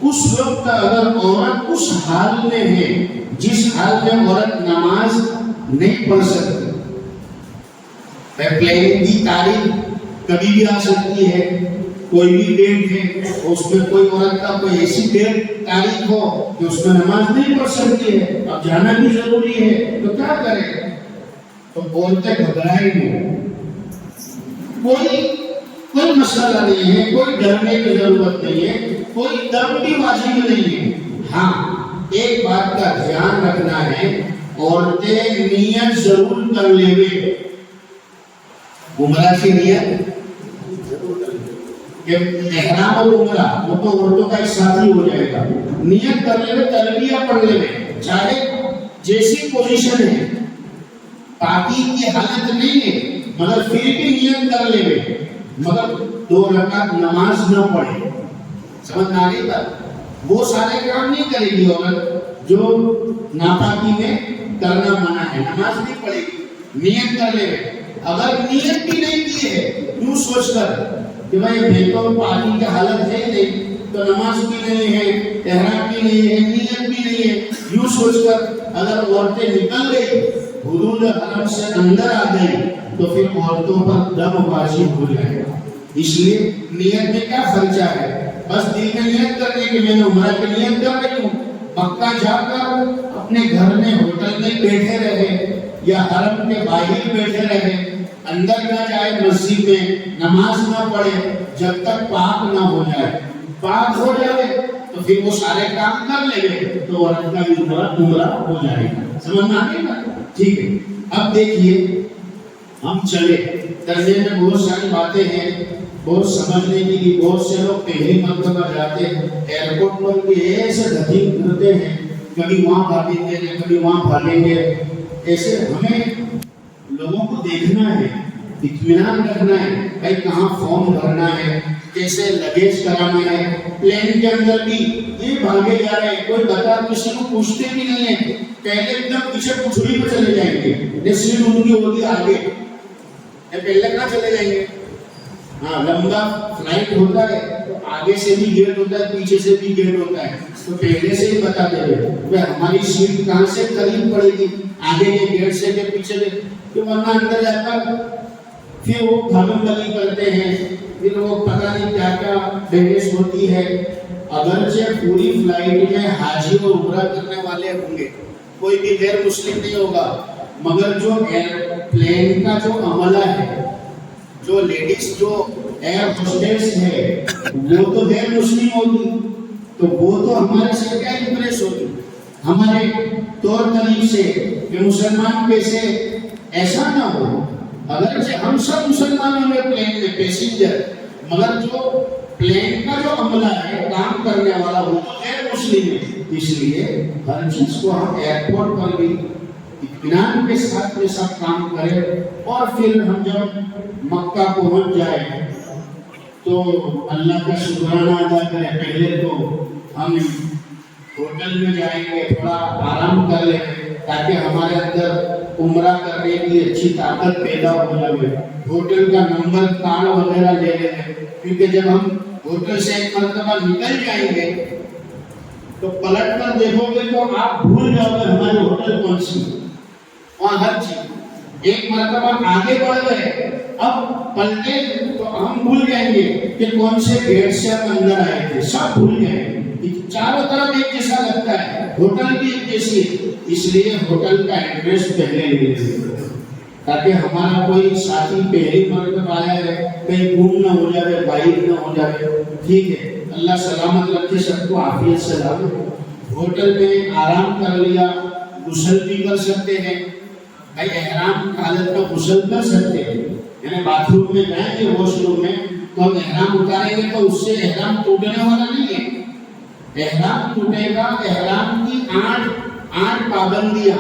اس وقت اگر عورت اس حال میں ہے جس حال میں عورت نماز نہیں پڑھ سکتی، پلین کی تاریخ کبھی بھی آ سکتی ہے، کوئی بھی ڈیٹ ہے اس پہ کوئی عورت کا کوئی ایسی ڈیٹ تاریخ ہو کہ اس میں نماز نہیں پڑھ سکتی ہے، اب جانا بھی ضروری ہے، تو کیا کرے؟ تو بولتے گھبرائے نہیں، کوئی مسئلہ نہیں ہے، کوئی ڈرنے کی ضرورت نہیں ہے، کوئی دم بھی واجب نہیں ہے۔ ہاں ایک بات کا دھیان رکھنا ہے، عورتیں نیت ضرور کر لیں گے، عمرہ کی نیت کہ احرام اور عمرہ وہ تو عورتوں کا ایک ساتھ ہی ہو جائے گا، نیت کر لیں گے، تلبیہ پڑھ لیں گے، چاہے جیسی پوزیشن ہے، پاکی کی حالت نہیں ہے مگر پھر بھی نیت کر لیں گے، مگر 2 رکعت نماز نہ پڑھے، سمجھ آ گئی بات؟ وہ سارے کام نہیں کرے گی عورت جو ناپاکی میں کرنا منع ہے، نماز نہیں پڑھے گی، نیت کر لے گئے۔ اگر نیت بھی نہیں کی ہے یوں سوچ کر کہ بھائی میں تو پاکی کی حالت ہے نہیں، تو نماز بھی نہیں ہے، احرام بھی نہیں ہے، نیت بھی نہیں ہے، یوں سوچ کر اگر عورتیں نکل گئی، حدود حرم سے اندر آ گئی، تو پھر عورتوں پر دم واجب ہو جائے گا۔ اس لیے نیت میں کیا خرچہ ہے؟ بس دل میں نیت کرنے کہ میں نے عمرہ کی نیت کر رہی ہوں، مکہ جا کر اپنے گھر میں ہوٹل میں بیٹھے رہے یا حرم کے باہر بیٹھے رہے، اندر نہ جائے مسجد میں، نماز نہ پڑھے جب تک پاک نہ ہو جائے، پاک ہو جائے تو پھر وہ سارے کام کر لے گے تو عورت کا بھی عمرہ ہو جائے گا۔ سمجھ میں آ گئی نا؟ ٹھیک ہے، اب دیکھیے ہم چلے، ترجمے میں بہت ساری باتیں ہیں، بہت سمجھنے کے لیے، بہت سے لوگ پہلی مرتبہ جاتے ہیں ایئرپورٹ پر بھی ایسے دھتیم کرتے ہیں، کبھی وہاں بھاگیں گے کبھی وہاں بھاگیں گے، ایسے ہمیں لوگوں کو دیکھنا ہے، اطمینان رکھنا ہے، بھائی کہاں فارم بھرنا ہے، کیسے لگیج کرانا ہے، پلین کے اندر بھی یہ بھاگے جا رہے ہیں، کوئی بتا کسی کو پوچھتے بھی نہیں ہے، پہلے ایک دم پیچھے پچھڑی میں چلے جائیں گے، سیٹ ان کی ہوگی آگے، پہلے کہاں چلے جائیں گے؟ ہاں لمبا فلائٹ ہوتا ہے تو آگے سے بھی گیٹ ہوتا ہے، پیچھے سے بھی گیٹ ہوتا ہے، تو پہلے سے ہی بتا دے رہے کہ ہماری سیٹ کہاں سے قریب پڑے گی، آگے کے گیٹ سے کہ پیچھے سے، کہ ورنہ اندر جا کر پھر وہ بھگم بلی کرتے ہیں، پھر وہ پتہ نہیں کیا کیا بحث ہوتی ہے۔ اگرچہ پوری فلائٹ میں حاجی اور عمرہ کرنے والے ہوں گے، کوئی بھی غیر مسلم نہیں ہوگا، مگر جو پلین کا جو عملہ ہے، جو لیڈیز جو ایئر ہوسٹس ہے وہ تو غیر مسلم ہوگی، تو وہ تو ہمارے سے کیا امپریس ہوگی، ہمارے طور طریق سے کہ مسلمان کیسے، ایسا نہ ہو۔ اگرچہ ہم سب مسلمانوں میں پلین میں پیسنجر، مگر جو پلین کا جو عملہ ہے کام کرنے والا وہ تو غیر مسلم ہے، اس لیے ہر چیز کو ہم ایئرپورٹ پر بھی اطمینان کے ساتھ میں سب کام کریں، اور پھر ہم جب مکہ پہنچ جائیں تو اللہ کا شکرانہ ادا کریں۔ پہلے تو ہم ہوٹل میں جائیں گے، تھوڑا آرام کر لیں تاکہ ہمارے اندر عمرہ کرنے کی اچھی طاقت پیدا ہو جائے، ہوٹل کا نمبر کارڈ وغیرہ لے لیں، کیونکہ جب ہم ہوٹل سے ایک مرتبہ نکل جائیں گے تو پلٹ کر دیکھو گے تو آپ بھول جاؤ گے ہمارے ہوٹل کون سی، وہاں ہر چیز ایک مرتبہ آگے بڑھ گئے، اب پلٹے تو ہم بھول جائیں گے کہ کون سے گیٹ سے ہم اندر آئے تھے، سب بھول گئے، چاروں طرف ایک جیسا لگتا ہے، ہوٹل بھی ایک جیسی ہے، اس لیے ہوٹل کا ایڈریس پہلے لے لیں تاکہ ہمارا کوئی ساتھی پہلی مرتبہ آیا ہے کہیں گم نہ ہو جائے، غائب نہ ہو جائے۔ ٹھیک ہے، اللہ سلامت رکھے سب کو، عافیت سے لاؤ۔ ہوٹل میں آرام کر لیا، غسل بھی کر سکتے ہیں، بھائی احرام کی حالت میں غسل کر سکتے ہیں، یعنی باتھ روم میں جائیں گے، واش روم میں تو ہم احرام اتاریں گے تو اس سے احرام ٹوٹنے والا نہیں ہے، احرام ٹوٹے گا۔ احرام کی آٹھ پابندیاں،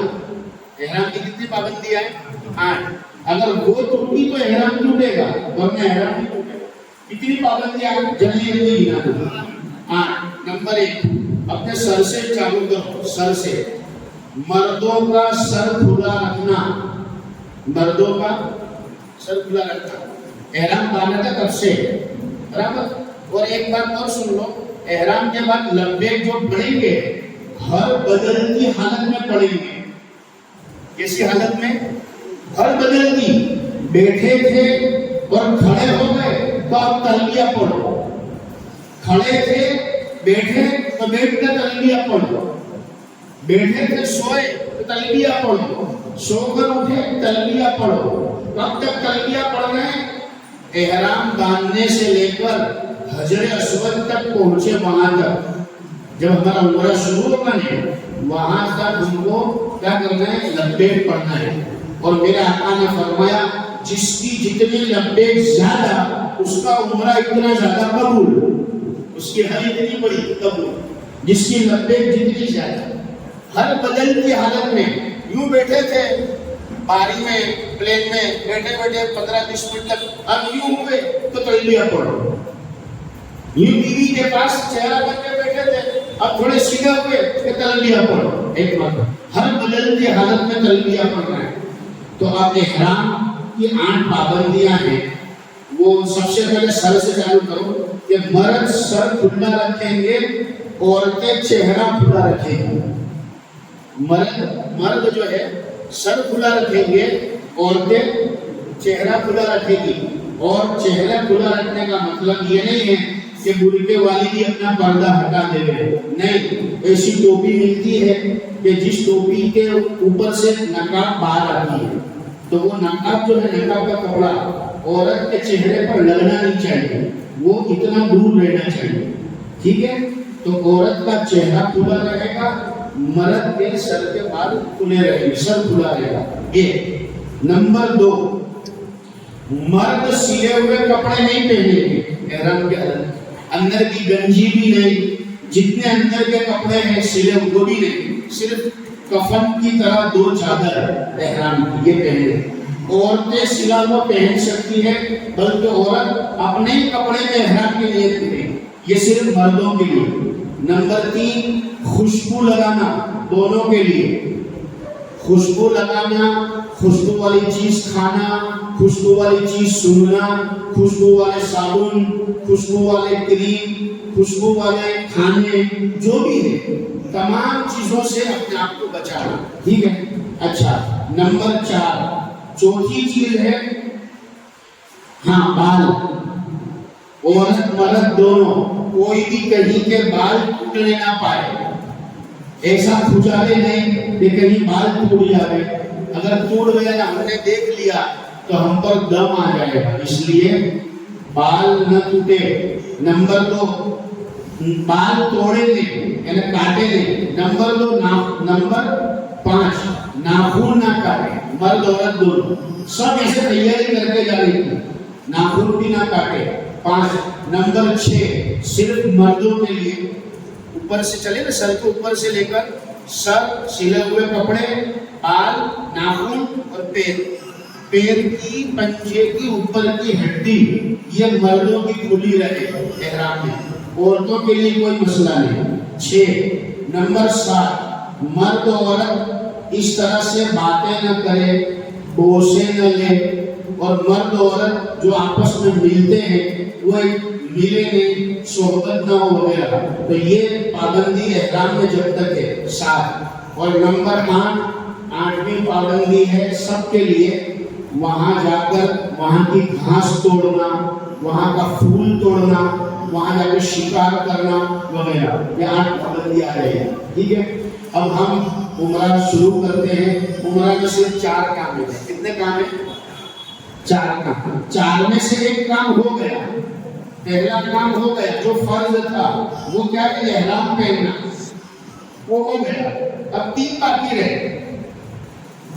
احرام کی کتنی پابندیاں ہیں؟ 8۔ اگر وہ ٹوٹی تو احرام ٹوٹے گا، ورنہ احرام نہیں ٹوٹے گا۔ کتنی پابندیاں جلدی جلدی گنا دو۔ 8 نمبر 1 اپنے سر سے چالو کرو، سر سے مردوں کا سر کھلا رکھنا، مردوں کا سر کھلا رکھنا، احرام باندھا تھا تب سے، برابر۔ اور ایک بات اور سن لو، احرام کے بعد لبیک جو پڑھیں گے ہر بدن کی حالت میں پڑھیں گے۔ کیسی حالت میں؟ ہر بدن کی۔ بیٹھے تھے اور کھڑے ہو گئے تو آپ تلبیہ پڑھو، کھڑے تھے بیٹھے تو بیٹھ کر تلبیہ پڑھو، بیٹھے تھے سوئے تو تلبیہ پڑھو، سو کر اٹھے تلبیہ پڑھو۔ کب تک تلبیہ پڑھ رہے ہیں؟ احرام باندھنے سے لے کر حجر اسود تک پہنچے وہاں تک، جب ہمارا عمرہ شروع ہوگا نہیں وہاں تک ہم کو کیا کرنا ہے؟ لبیک پڑھنا ہے۔ اور میرے آقا نے فرمایا جس کی جتنی لبیک زیادہ اس کا عمرہ اتنا زیادہ قبول، اس کی حج اتنی بڑی قبول، جس کی لبیک جتنی زیادہ۔ ہر بدل کی حالت میں یوں بیٹھے تھے باری میں پلین میں بیٹھے بیٹھے 15-20 منٹ تک، اب یوں ہوئے تو تلبیہ پڑھو، یوں بیوی کے پاس چہرہ کر کے بیٹھے تھے اب تھوڑے سیدھے ہوئے کہ تلبیہ پڑھو۔ ایک بات ہر بدل کی حالت میں تلبیہ پڑھنا ہے۔ تو اب احرام کی 8 پابندیاں ہیں، وہ سب سے پہلے سر سے چالو کرو کہ مرد سر کھلا رکھیں گے، عورتیں چہرہ کھلا رکھیں گی۔ مرد جو ہے سر کھلا رکھیں گے، عورتیں چہرہ کھلا رکھیں گی۔ اور چہرہ کھلا رکھنے کا مطلب یہ نہیں ہے کہ برقعے والی بھی اپنا پردہ ہٹا دے گئے، نہیں، ایسی ٹوپی ملتی ہے کہ جس ٹوپی کے اوپر سے نقاب باہر آتی ہے، تو وہ نقاب جو ہے نقاب کا کپڑا عورت کے چہرے پر لگنا نہیں چاہیے، وہ اتنا دور رہنا چاہیے، ٹھیک ہے؟ تو عورت کا چہرہ کھلا رہے گا، مرد کے سر کے بال کھلے رہیں گے، سر کھلا رہے گا۔ ایک نمبر 2، مرد سلے ہوئے کپڑے نہیں پہنیں گے احرام کے اندر کی گنجی بھی نہیں، جتنے اندر کے کپڑے ہیں سلے وہ بھی نہیں، صرف کفن کی طرح 2 چادر احرام کی یہ پہنے۔ عورتیں سلا ہوا پہن سکتی ہے، بلکہ عورت اپنے ہی کپڑے میں احرام کے لیے پہنے، یہ صرف مردوں کے لیے۔ نمبر 3، خوشبو لگانا دونوں کے لیے، خوشبو لگانا، خوشبو والی چیز کھانا، خوشبو والی چیز سونگنا، خوشبو والے صابن، خوشبو والے کریم، خوشبو والے کھانے جو بھی ہے تمام چیزوں سے اپنے آپ کو بچانا، ٹھیک ہے؟ اچھا، نمبر 4 چوتھی چیز ہے بال، عورت مرد دونوں کوئی بھی کہیں کے بال ٹوٹنے نہ پائے، ایسا کھجالے نہیں کہ کہیں بال ٹوٹ جائے، اگر ٹوٹ گئے نا ہم نے دیکھ لیا تو ہم پر دم آ جائے گا، اس لیے بال نہ ٹوٹے۔ نمبر 2 بال توڑے نہیں یعنی کاٹے نہیں۔ نمبر 5 ناخن نہ کاٹے، مرد عورت دونوں، سب ایسے تیاری کر کے جانے کی، ناخن بھی نہ کاٹے۔ 5 نمبر 6 صرف مردوں کے لیے اوپر سے چلے نا، سر کے اوپر سے لے کر سر، سلے ہوئے کپڑے، بال، ناخن اور پیر کی پنجے کی اوپر کی ہڈی یہ مردوں کی کھلی رہے احرام میں، عورتوں کے لیے کوئی مسئلہ نہیں۔ 6 نمبر 7 مرد عورت اس طرح سے باتیں نہ کرے، بوسے نہ لے، اور مرد عورت جو آپس میں ملتے ہیں وہ ملے نہیں، صحبت نہ ہو وغیرہ، تو یہ پابندی احرام میں جب تک ہے 7۔ اور نمبر 8ویں پابندی ہے سب کے لیے، وہاں جا کر وہاں کی گھاس توڑنا، وہاں کا پھول توڑنا، وہاں جا کے شکار کرنا وغیرہ، یہ 8 پابندی آ رہی ہے، ٹھیک ہے؟ اب ہم عمرہ شروع کرتے ہیں۔ عمرہ میں صرف 4 کام ہیں، کتنے کام ہیں؟ 4 کام، 4 میں سے ایک کام ہو گیا، پہلا کام ہو گیا جو فرض تھا، وہ کیا ہے؟ احرام پہننا، وہ ہو گیا۔ اب 3 باقی رہے۔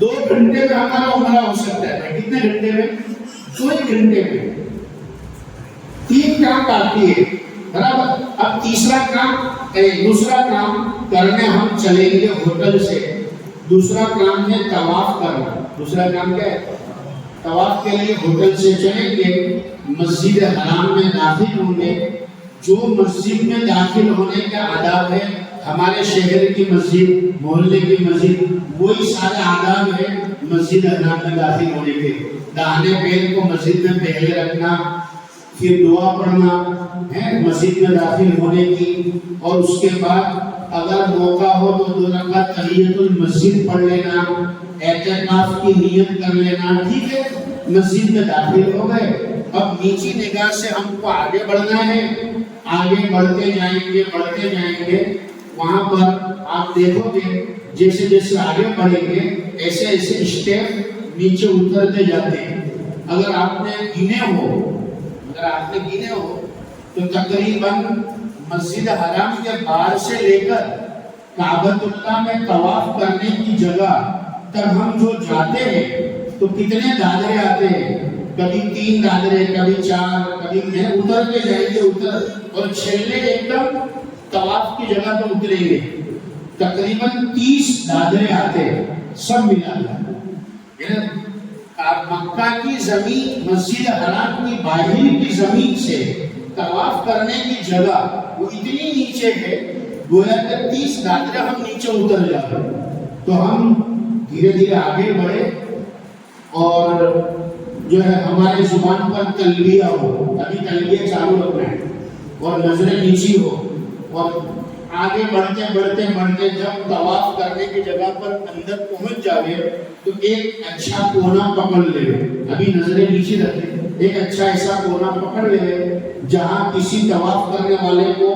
2 گھنٹے میں ہمارا عمرہ ہو سکتا ہے، کتنے گھنٹے میں؟ 2 گھنٹے میں۔ 3 کام باقی ہے، برابر؟ اب دوسرا کام کرنے ہم چلیں گے ہوٹل سے۔ دوسرا کام ہے طواف کرنا۔ دوسرا کام کیا ہے؟ طواف کے لیے ہوٹل سے چلیں گے، مسجد حرام میں داخل ہوں گے۔ جو مسجد میں داخل ہونے کا آداب ہے، ہمارے شہر کی مسجد، محلے کی مسجد، وہی سارے آداب ہیں مسجد حرام میں داخل ہونے کے۔ داہنے پیر کو مسجد میں پہلے رکھنا، پھر دعا پڑھنا ہے مسجد میں داخل ہونے کی، اور اس کے بعد اگر موقع ہو تو 2 رکعت تحیۃ المسجد پڑھ لینا، اعتکاف کی نیت کر لینا، ٹھیک ہے؟ مسجد میں داخل ہو گئے، اب نیچی نگاہ سے ہم کو آگے بڑھنا ہے آگے بڑھتے جائیں گے وہاں پر آپ دیکھو گے جیسے جیسے آگے بڑھیں گے ایسے ایسے اسٹیپ نیچے اترتے جاتے ہیں. اگر آپ نے گنے ہو تو تقریباً مسجد حرام کے باہر سے لے کر کعبۃ اللہ میں طواف کرنے کی جگہ تک ہم جو جاتے ہیں تو کتنے دادرے آتے ہیں. کبھی 3 دادرے, کبھی 4, کبھی اترتے جائیں گے اور چھلے ایک دم طواف کی جگہ پر اتریں گے. تقریباً 30 دادرے آتے ہیں سب ملا کر. مکہ کی زمین, مسجد حرام کی باہر کی زمین سے طواف کرنے کی جگہ وہ اتنی نیچے ہے گویا کہ 30 دادرے ہم نیچے اتر جاتے. تو ہم دھیرے دھیرے آگے بڑھے اور جو ہے ہمارے زبان پر تلبیہ ہو, ابھی تلبیہ چالو رکھنا ہے اور نظریں نیچی ہو, اور آگے بڑھتے جب طواف کرنے کی جگہ پر اندر پہنچ جاوے تو ایک اچھا کونا پکڑ لے, ابھی نظریں نیچی رکھے, ایک اچھا ایسا کونا پکڑ لے جہاں کسی طواف کرنے والے کو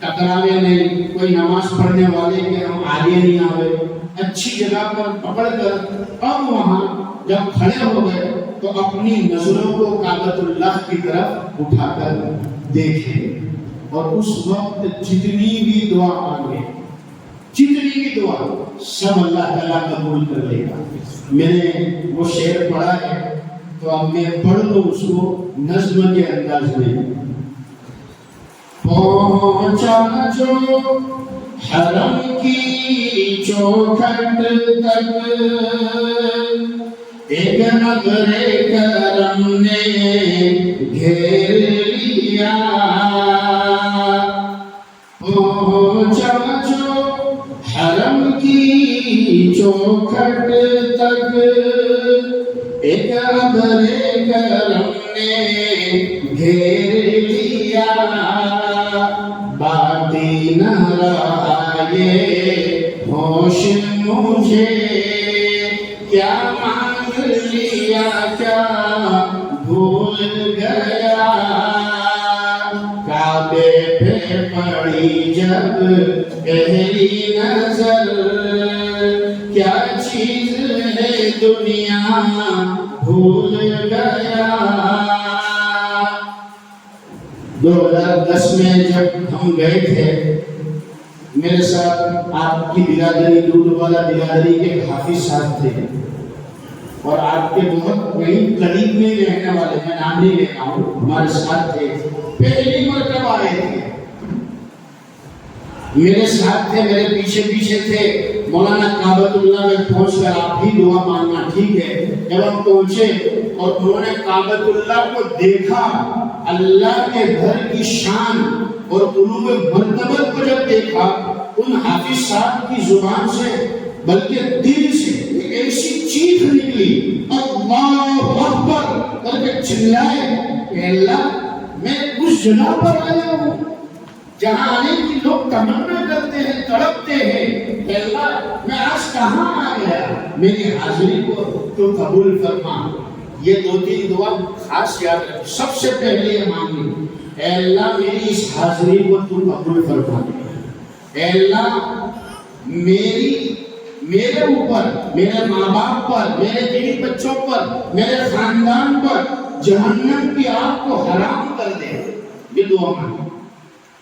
ٹکراوے نہیں, کوئی نماز پڑھنے والے کے ہم آگے نہیں آوے. اچھی جگہ پر پکڑ کر اب وہاں جب کھڑے ہو گئے تو اپنی نظروں کو کعبۃ اللہ کی طرف اٹھا کر دیکھیں اور اس وقت جتنی بھی دعا مانگے, جتنی بھی دعا سب اللہ تعالیٰ قبول کر لے گا. میں نے وہ شعر پڑھا ہے تو اب میں پڑھ لوں اس کو نظم کے انداز میں. پہنچا جو حرم کی چوکھٹ تک ایک نظر کرم نے گھیر لیا. پہنچا جو حرم کی چوکھٹ تک ایک نظر کرم نے گھیر لیا. باقی نہ رہا یہ ہوش مجھے کیا مانگ لیا کیا بھول گیا. کعبے پہ پڑی جب پہلی نظر کیا چیز ہے دنیا بھول گیا. 2010 میں جب ہم گئے تھے میرے ساتھ آپ کی برادری, دودھ والا برادری کے حافظ صاحب تھے اور آپ کے بہت وہیں قریب میں رہنے والے, میں نام نہیں لیتا ہوں, ہمارے ساتھ تھے. پہلی مرتبہ آئے تھے, میرے ساتھ تھے, میرے پیچھے تھے. مولانا کعبۃ اللہ میں پہنچ کر آپ بھی دعا مانگنا ٹھیک ہے. جب ہم پہنچے اور انہوں نے کعبۃ اللہ کو دیکھا, اللہ کے گھر کی شان اور علوم مرتبت کو جب دیکھا, ان حافظ صاحب کی زبان سے بلکہ دل سے ایک ایسی چیخ نکلی, اللہ اکبر کر کے چلائے کہ اللہ میں اس جگہ پر آیا ہوں جہاں آنے کی لوگ تمنا کرتے ہیں, تڑپتے ہیں. کہ اللہ میں آج کہاں آ گیا, میری حاضری کو تو قبول فرما. یہ 2-3 دعا خاص یاد رکھ. سب سے پہلے یہ مانگی, اے اللہ میری اس حاضری کو تو قبول فرما. اے اللہ میرے اوپر, میرے ماں باپ پر, میرے بیوی بچوں پر, میرے خاندان پر جہنم کی آگ کو حرام کر دے. یہ دعا مانگی.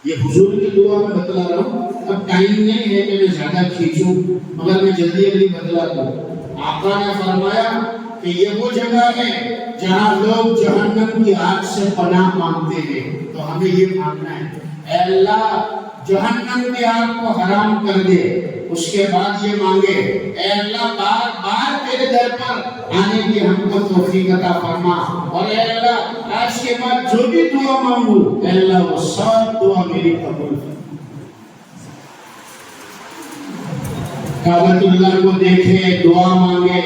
یہ حضور کی دعا میں بتلا رہا ہوں, اب ٹائم نہیں ہے کہ میں زیادہ کھینچوں, مگر میں جلدی بتلا دوں. آقا نے فرمایا کہ یہ وہ جگہ ہے جہاں لوگ جہنم کی آگ سے پناہ مانگتے ہیں. تو ہمیں یہ مانگنا ہے, اے اللہ جہنم کی آگ کو حرام کر دے. اس کے بعد یہ مانگے, اے اللہ بار بار تیرے در پر آنے کی ہم کو توفیق عطا فرما. اور اے اللہ آج کے بعد جو بھی دعا مانگوں, اے اللہ وہ سب دعا میری قبول کر. کعبۃ اللہ کو دیکھے, دعا مانگے,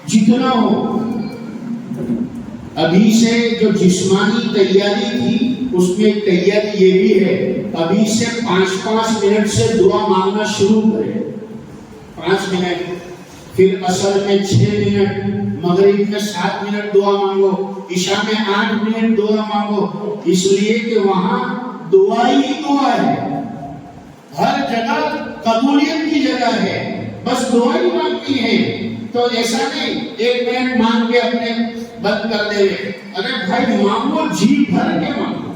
جتنا ہو. ابھی سے جو جسمانی تیاری تھی اس میں تیاری یہ بھی ہے, ابھی سے 5 منٹ سے دعا مانگنا شروع کریں. 5 منٹ, پھر عصر میں 6 منٹ, مغرب میں 7 منٹ دعا مانگو, عشاء میں 8 منٹ دعا مانگو. اس لیے کہ وہاں دعا ہی دعا ہے، ہر جگہ قبولیت کی جگہ ہے، بس دعا ہی مانگنی ہے۔ تو ایسا نہیں ایک منٹ مانگ کے اپنے بند کر دے، ارے بھائی مانگو، جی بھر کے مانگو،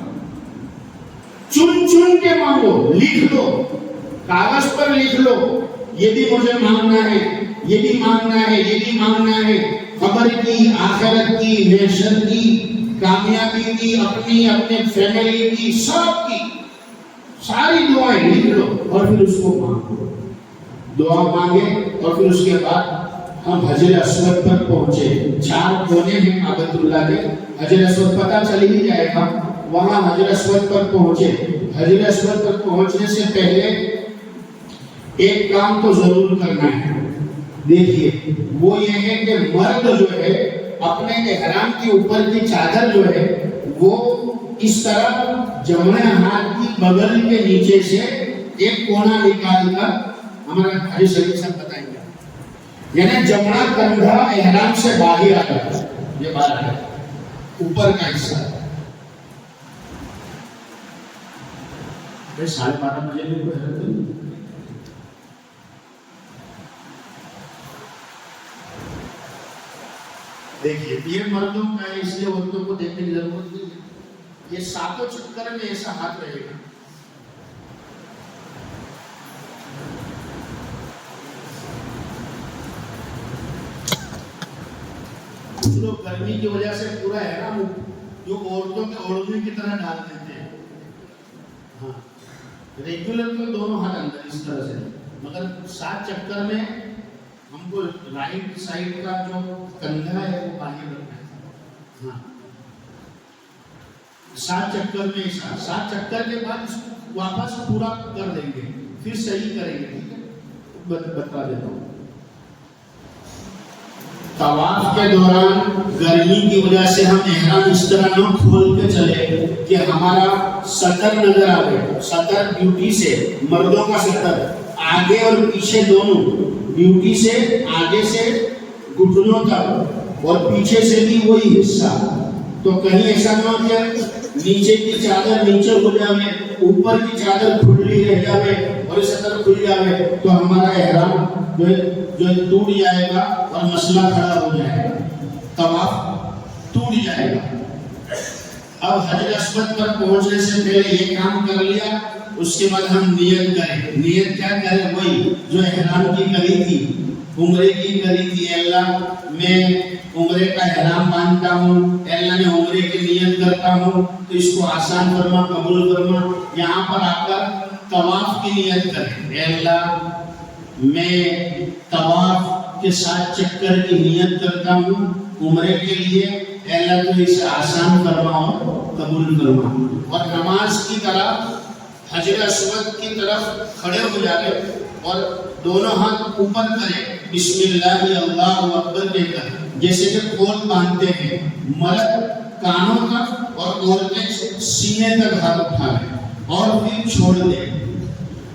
چن چن کے مانگو، لکھ لو، کاغذ پر لکھ لو، یہ بھی مجھے مانگنا ہے، یہ بھی مانگنا ہے، یہ بھی مانگنا ہے، خبر کی، آخرت کی، معیشت کی، کامیابی کی، اپنی اپنے فیملی کی، سب کی ساری دعائیں لکھ لو اور پھر اس کو مانگو۔ دعا مانگے اور پھر اس کے بعد ہم حجر اسود پر پہنچے، 4 کونے ہیں کعبۃ اللہ کے، حجر اسود پتہ چل ہی جائے گا، وہاں حجر اسود پر پہنچے۔ حجر اسود پر پہنچنے سے پہلے ایک کام تو ضرور کرنا ہے، دیکھیے وہ یہ ہے کہ مرد جو ہے اپنے احرام کے اوپر کی چادر جو ہے وہ اس طرح جمع ہاتھ کی بغل کے نیچے سے ایک کونا نکال کر، ہمارا حدیث شریف سے بتائیں گے، یعنی جمع کندھا احرام سے باہر آ جاتا ہے، یہ بات ہے اوپر کا حصہ۔ 12:30 بجے بھی کوئی حرکت نہیں۔ دیکھیے یہ مردوں کا ہے، اس لیے عورتوں کو دیکھنے کی ضرورت نہیں ہے، یہ 7 چکر میں ایسا ہاتھ رہے گا۔ کچھ لوگ گرمی کی وجہ سے پورا احرام جو عورتوں کے اوڑھنے کی طرح ڈال دیتے ہیں، ہاں ریگولر تو دونوں ہاتھ اندر اس طرح سے، مگر 7 چکر میں ہم کو رائٹ سائڈ کا جو کندھا ہے وہ باہر رکھنا ہے، ہاں 7 چکر میں ایسا، 7 چکر کے بعد اس کو واپس پورا کر دیں گے، پھر صحیح کریں گے، ٹھیک ہے بتا دیتا ہوں۔ طواف کے دوران گرمی کی وجہ سے ہم احرام اس طرح نہ کھول کے چلے کہ ہمارا سطر نظر آئے، سطر ڈیوٹی سے، مردوں کا سطر آگے اور پیچھے دونوں، ڈیوٹی سے آگے سے گھٹنوں تک اور پیچھے سے بھی وہی حصہ، تو کہیں ایسا نہ ہو کہ نیچے کی چادر نیچے ہو جائے، اوپر کی چادر کھلی رہ جائے اور سطر کھل جائے تو ہمارا احرام جو ٹوٹ جائے گا اور مسئلہ کھڑا ہو جائے گا، طواف ٹوٹ جائے گا۔ اب حجر اسود پر پہنچنے سے پہلے یہ کام کر لیا، اس کے بعد ہم نیت کریں۔ نیت کیا کریں؟ وہی جو احرام کی کری تھی، عمرے کی کری تھی، اللہ میں عمرے کا احرام باندھتا ہوں، اللہ میں عمرے کی نیت کرتا ہوں تو اس کو آسان فرما، قبول فرما۔ یہاں پر آ کر طواف کی نیت کریں، اے اللہ میں طواف کے 7 چکر کی نیت کرتا ہوں عمرے کے لیے، اے اللہ تو اسے آسان فرما اور قبول فرما۔ اور نماز کی طرح حجر اسود کی طرف کھڑے ہو جائے اور دونوں ہاتھ اوپر کریں، بسم اللہ اللہ اکبر کہہ کر، جیسے کہ کول باندھتے ہیں، مرد کانوں تک اور عورتیں سینے تک ہاتھ اٹھائیں اور پھر چھوڑ دیں،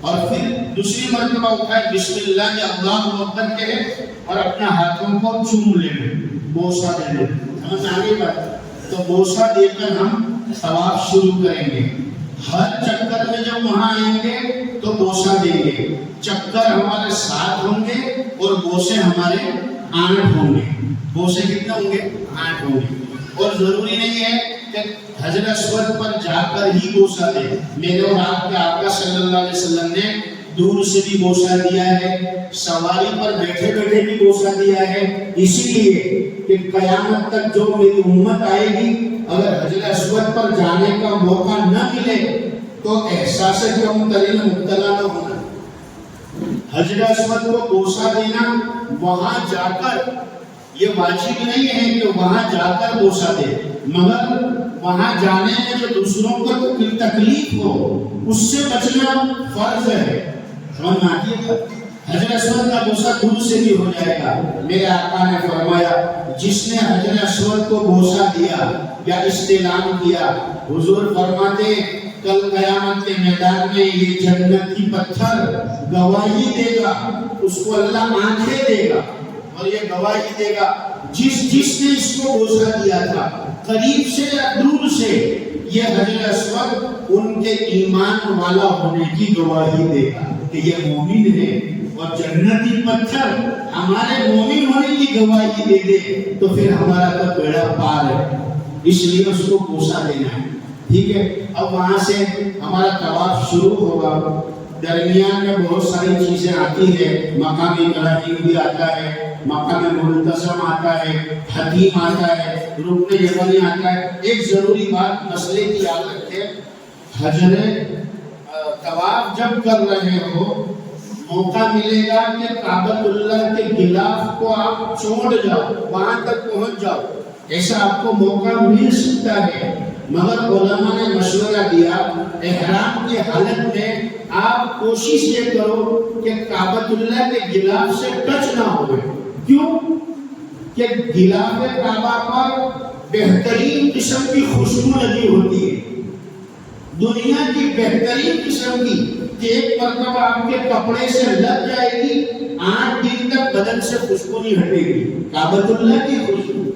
اور پھر دوسری مرتبہ اٹھائے، بسم اللہ اللہ اکبر کہے اور اپنے ہاتھوں کو چوم لیں، بوسہ دے دیں۔ سمجھ آگے بات؟ تو بوسہ دے کر ہم طواف شروع کریں گے۔ ہر چکر میں جب وہاں آئیں گے تو بوسہ دیں گے، چکر ہمارے 7 ہوں گے اور بوسے ہمارے 8 ہوں گے۔ بوسے کتنے ہوں گے؟ 8 ہوں گے۔ اور ضروری نہیں ہے کہ حجر اسود پر جا کر ہی بوسہ دے، میرے اور آپ کے آقا صلی اللہ علیہ وسلم نے دور سے بھی بوسہ دیا ہے، سواری پر بیٹھے بیٹھے بھی بوسہ دیا ہے، اسی لیے کہ قیامت تک جو میری امت آئے گی اگر حجر اسود پر جانے کا موقع نہ ملے تو احساس کم ترین مبتلا نہ ہونا۔ حجر اسود کو بوسہ دینا وہاں جا کر، یہ واجب نہیں ہے کہ وہاں جا کر بوسہ دے، مگر وہاں جانے میں جو دوسروں کو تکلیف ہو اس سے بچنا فرض ہے۔ سمجھ میں آتی ہے؟ حجر اسود کا بوسہ دور سے بھی ہو جائے گا۔ میرے آقا نے فرمایا جس نے حجر اسود کو بوسہ دیا یا استعلام کیا، حضور فرماتے کل قیامت کے میدان میں یہ جنتی پتھر گواہی دے گا، اس کو اللہ آنکھیں دے گا اور یہ گواہی دے گا جس نے اس کو بوسہ دیا تھا، قریب سے یا دور سے، یہ حجر اسود ان کے ایمان والا ہونے کی گواہی دے گا کہ یہ مومن ہے، اور جنتی پتھر ہمارے مومن ہونے کی گواہی دے دے تو پھر ہمارا تو بیڑا پار ہے، اس لیے اس کو بوسہ دینا ہے، ٹھیک ہے۔ اب وہاں سے ہمارا طواف شروع ہوگا، درمیان میں بہت ساری چیزیں آتی ہے، مقام ابراہیم بھی آتا ہے، مقام ملتزم آتا ہے، حتیم آتا ہے، رکن یمنی آتا ہے۔ ایک ضروری بات مسئلے کی یاد رکھیں، حجر طواف جب کر رہے ہو موقع ملے گا کہ کعبۃ اللہ کے غلاف کو آپ چوٹ جاؤ، وہاں تک پہنچ جاؤ، ایسا آپ کو موقع مل سکتا ہے، مگر علماء نے مشورہ دیا احرام کی حالت میں آپ کوشش یہ کرو کہ کعبۃ اللہ کے غلاف سے ٹچ نہ ہوئے۔ کیوں کہ غلاف کعبہ پر بہترین قسم کی خوشبو لگی ہوتی ہے، دنیا کی بہترین قسم کی، کہ ایک مرتبہ آپ کے کپڑے سے لگ جائے گی 8 دن تک بدن سے خوشبو نہیں ہٹے گی، کعبۃ اللہ کی خوشبو،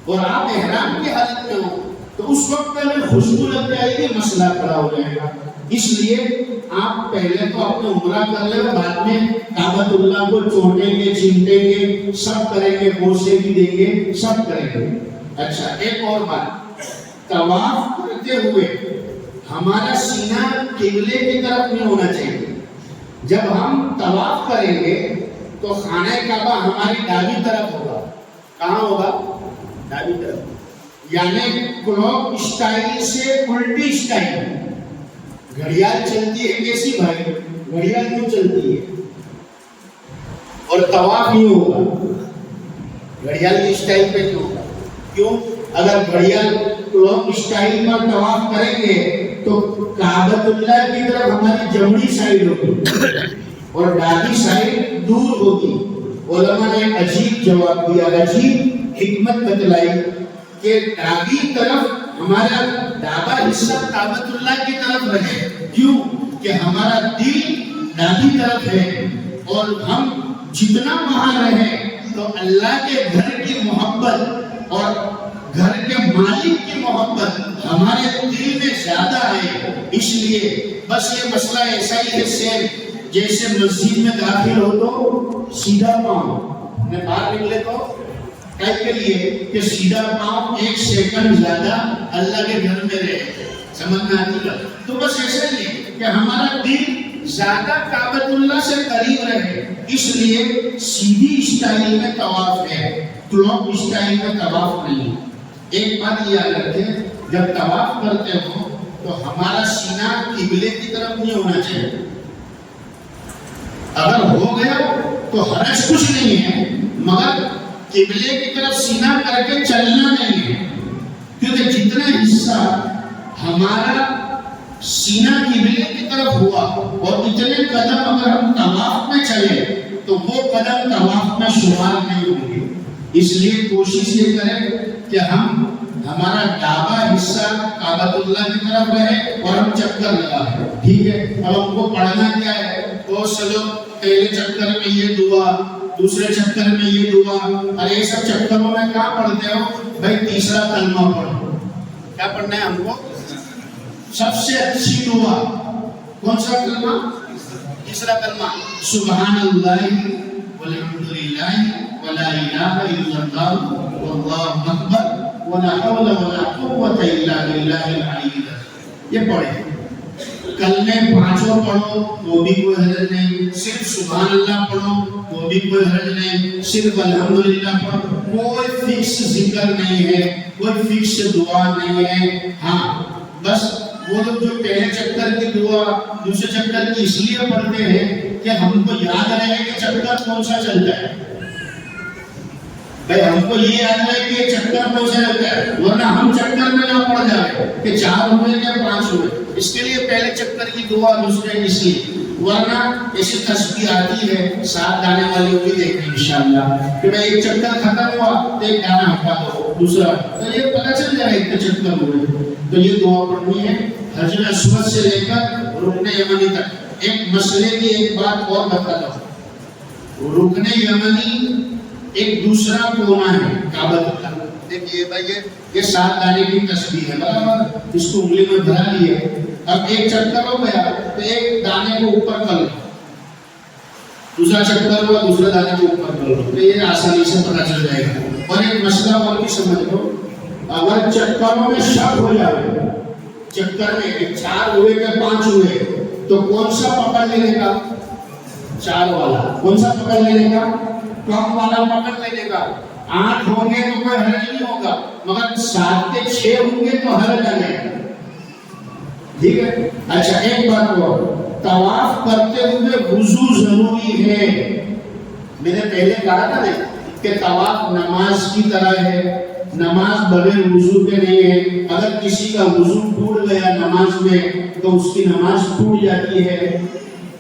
اور آپ احرام کی حالت میں ہو تو اس وقت پہلے خوشبو لگ جائے گی، مسئلہ کھڑا ہو جائے گا۔ اس لیے آپ پہلے تو اپنے عمرہ کر لیں، بعد میں کعبۃ اللہ کو چوٹیں گے، چمٹیں گے، سب کریں گے، بوسے بھی دیں گے، سب کریں گے۔ اچھا ایک اور بات، طواف کرتے ہوئے ہمارا سینہ قبلے کی طرف نہیں ہونا چاہیے۔ جب ہم طواف کریں گے تو خانہ کعبہ ہماری دائیں طرف ہوگا، کہاں ہوگا؟ دائیں طرف، یعنی کلوک اسٹائل سے الٹی اسٹائل۔ گھڑیال چلتی ہے کیسی بھائی؟ گھڑیال کیوں چلتی ہے؟ اور طواف نہیں ہوگا، گھڑیال کی اسٹائل پہ نہیں ہوگا۔ کیوں؟ اگر گھڑیال کلوک اسٹائل پر طواف کریں گے تو کعبۃ اللہ کی طرف ہماری جمنی سائیڈ ہوگی اور داہنی سائیڈ دور ہوگی۔ علماء نے عجیب جواب دیا، عجیب حکمت بتلائی کہ داہنی طرف ہمارا دابا حصہ کعبۃ اللہ کی طرف رہے۔ کیوں کہ ہمارا دل داہنی طرف ہے، اور ہم جتنا وہاں رہے تو اللہ کے گھر کی محبت اور گھر کے مالک کی محبت ہمارے دل میں زیادہ ہے۔ اس لیے بس یہ مسئلہ ایسا ہی ہے سیم جیسے مسجد میں داخل ہو تو سیدھا پاؤں، میں باہر نکلے تو کے لیے کہ سیدھا پاؤں 1 سیکنڈ زیادہ اللہ کے گھر میں رہے، سمجھ میں آتی ہے۔ تو بس ایسا ہی ہے کہ ہمارا دل زیادہ کعبۃ اللہ سے قریب رہے، اس لیے سیدھی اسٹائل میں طواف ہے، کلوک اسٹائل میں طواف نہیں۔ ایک بات یاد رکھیں، جب طواف کرتے ہو تو ہمارا سینہ قبلے کی طرف نہیں ہونا چاہیے۔ اگر ہو گیا تو حرج کچھ نہیں ہے، مگر قبلے کی طرف سینہ کر کے چلنا نہیں ہے، کیونکہ جتنا حصہ ہمارا سینہ قبلے کی طرف ہوا اور اتنے قدم اگر ہم طواف میں چلے تو وہ قدم طواف میں شمار نہیں ہوں گے۔ اس لیے کوشش یہ کریں کہ ہمارا دابا حصہ کعبۃ اللہ کی طرف رہے اور ہم چکر لگائیں، ٹھیک ہے۔ اب ہم کو پڑھنا کیا ہے؟ بہت سے لوگ پہلے چکر میں یہ دعا، دوسرے چکر میں یہ دعا، اور یہ سب چکروں میں کہاں پڑھتے ہو بھائی؟ تیسرا کلمہ پڑھو۔ کیا پڑھنا ہے ہم کو؟ سب سے اچھی دعا کون سا کلمہ؟ تیسرا کلمہ، سبحان اللہ والحمدللہ ولا الہ الا اللہ واللہ اکبر ولا حول ولا قوت الا باللہ العلی العظیم۔ یہ پڑھیں، کلمے 5 پڑھو وہ بھی کوئی حرج نہیں، صرف سبحان اللہ پڑھو وہ بھی کوئی حرج نہیں، صرف الحمدللہ پڑھو، کوئی فکس ذکر نہیں ہے، کوئی فکس دعا نہیں ہے۔ ہاں بس وہ لوگ جو پہلے چکر کی دعا دوسرے چکر کی اس لیے پڑھتے ہیں کہ ہم کو یاد رہے کہ چکر کون سا چلتا ہے، بھائی ہم کو یہ یاد رہے کہ چکر کون سا چلتا ہے، ورنہ ہم چکر میں نہ پڑ جائے کہ 4 ہوئے یا 5 ہوئے۔ اس کے لیے پہلے چکر کی دعا دوسرے اس لیے، ورنہ ایسی تسبیح آتی ہے 7 دانے والی، وہ بھی دیکھیں انشاءاللہ کہ بھائی ایک چکر ختم ہوا تو ایک دانہ ہٹا دو دوسرا، تو یہ پتہ چل جائے ایک چکر ہوئے۔ تو یہ دعا پڑھنی ہے حجر اسود سے لے کر رکن یمنی تک۔ ایک مسئلے کی ایک بات اور بتاتا ہوں، رکن یمنی ایک دوسرا کونا ہے کعبۃ اللہ، دیکھیے بھائی یہ 7 دانے کی تسبیح ہے برابر، اس کو انگلی میں بھرا لیے، اب ایک چکر ہو گیا تو ایک دانے کو اوپر کر لو، دوسرا چکر ہوا دوسرے دانے کو اوپر کر لو، تو یہ آسانی سے پتہ چل جائے گا۔ اور ایک مسئلہ اور بھی سمجھ لو، اگر چکروں میں شک ہو جائے، چکر میں 4 ہوئے یا 5 ہوئے، تو کون سا پکڑ لینے کا؟ 4 والا۔ کون سا پکڑ لینے کا؟ کم والا پکڑ لینے کا۔ 8 ہوں گے تو کوئی حرج نہیں ہوگا، مگر 7 کے 6 ہوں گے تو حرج آ جائے گا، ٹھیک ہے؟ اچھا ایک بات اور، طواف کرتے ہوئے وضو ضروری ہے۔ میں نے پہلے کہا تھا نا کہ طواف نماز کی طرح ہے، نماز بغیر وضو کے نہیں ہے۔ اگر کسی کا وضو ٹوٹ گیا نماز میں تو اس کی نماز ٹوٹ جاتی ہے،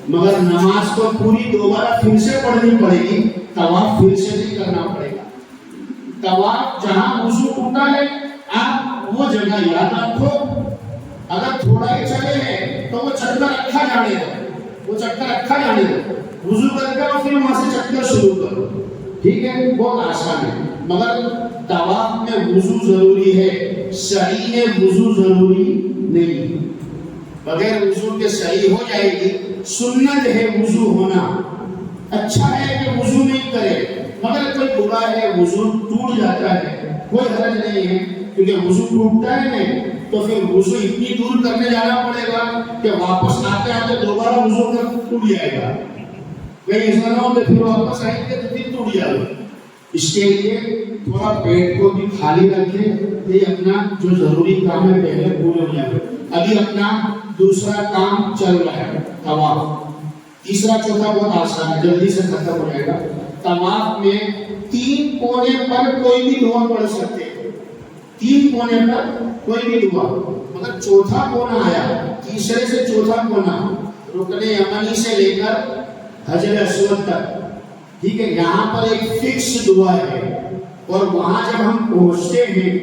مگر نماز کو پوری دوبارہ پھر سے پڑھنی پڑے گی، طواف پھر سے نہیں کرنا پڑے گا۔ طواف جہاں وضو ٹوٹا ہے آپ وہ جگہ یاد رکھو، اگر تھوڑا ہی چلے ہیں تو وہ چکر رکھا جانے دو، وہ چکر رکھا جانے دو، وضو کر کے پھر وہاں سے چکر شروع کرو، ٹھیک ہے؟ بہت آسان ہے، مگر طواف میں وضو ضروری ہے، سعی میں وضو ضروری نہیں، بغیر وضو کے سعی ہو جائے گی۔ سنت ہے وضو ہونا، اچھا ہے کہ وضو نہیں کرے، مگر کوئی برا ہے وضو ٹوٹ جاتا ہے کوئی حرج نہیں ہے، کیونکہ وضو ٹوٹتا ہے نہیں تو پھر وضو اتنی دور کرنے جانا پڑے گا کہ واپس آتے آتے دوبارہ وضو کر ٹوٹ جائے گا، کہیں ایسا نہ ہو کہ پھر واپس آئیں گے تو پھر ٹوٹ جائے گا۔ اس کے لیے تھوڑا پیٹ کو بھی خالی رکھیں، یہ اپنا جو ضروری کام ہے پہلے پورے ہو جائے۔ ابھی اپنا دوسرا کام چل رہا ہے طواف، تیسرا چوتھا بہت آسان ہے، جلدی سے ختم ہو جائے گا۔ طواف میں 3 کونے پر کوئی بھی دعا پڑھ سکتے ہیں، 3 کونے پر کوئی بھی دعا، مگر چوتھا کونا آیا، تیسرے سے چوتھا کونا رکن یمنی سے لے کر حجر اسود تک، ٹھیک ہے؟ یہاں پر ایک فکس دعا ہے، اور وہاں جب ہم پہنچتے ہیں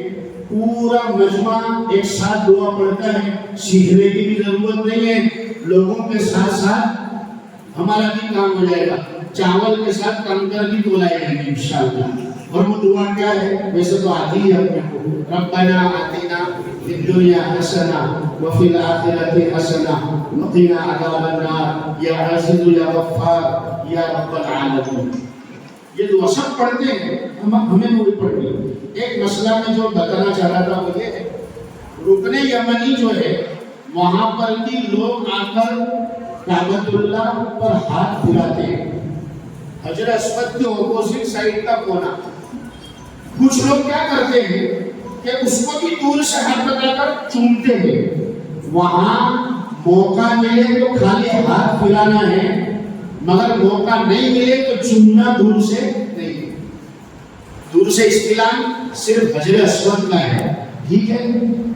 پورا مجمع ایک ساتھ دعا پڑھتا ہے، سیکھنے کی بھی ضرورت نہیں ہے، لوگوں کے ساتھ ساتھ ہمارا بھی کام ہو جائے گا، چاول کے ساتھ کنکر بھی تولائے جائیں گے انشاءاللہ۔ اور وہ دعا کیا ہے؟ ویسے تو آتی ہے اپنے کو، ربنا آتنا فی الدنیا حسنہ وفی الآخرۃ حسنہ وقنا عذاب النار یا عزیز یا غفار یا رب العالمین۔ یہ دعا سب پڑھتے ہیں، ہمیں نہیں پڑھنی۔ ایک مسئلہ میں جو بتانا چاہ رہا تھا وہ یہ ہے، رکن یمنی جو ہے وہاں پر بھی لوگ آ کر کعبۃ اللہ پر ہاتھ پھراتے ہیں، حجر اسود کے اپوزٹ سائڈ کا کونا۔ کچھ لوگ کیا کرتے ہیں کہ اس کو بھی دور سے ہاتھ لگا کر چومتے ہیں، وہاں موقع ملے تو خالی ہاتھ پھرانا ہے، مگر موقع نہیں ملے تو چومنا دور سے نہیں، دور سے استلام صرف حجر اسود کا ہے، ٹھیک ہے؟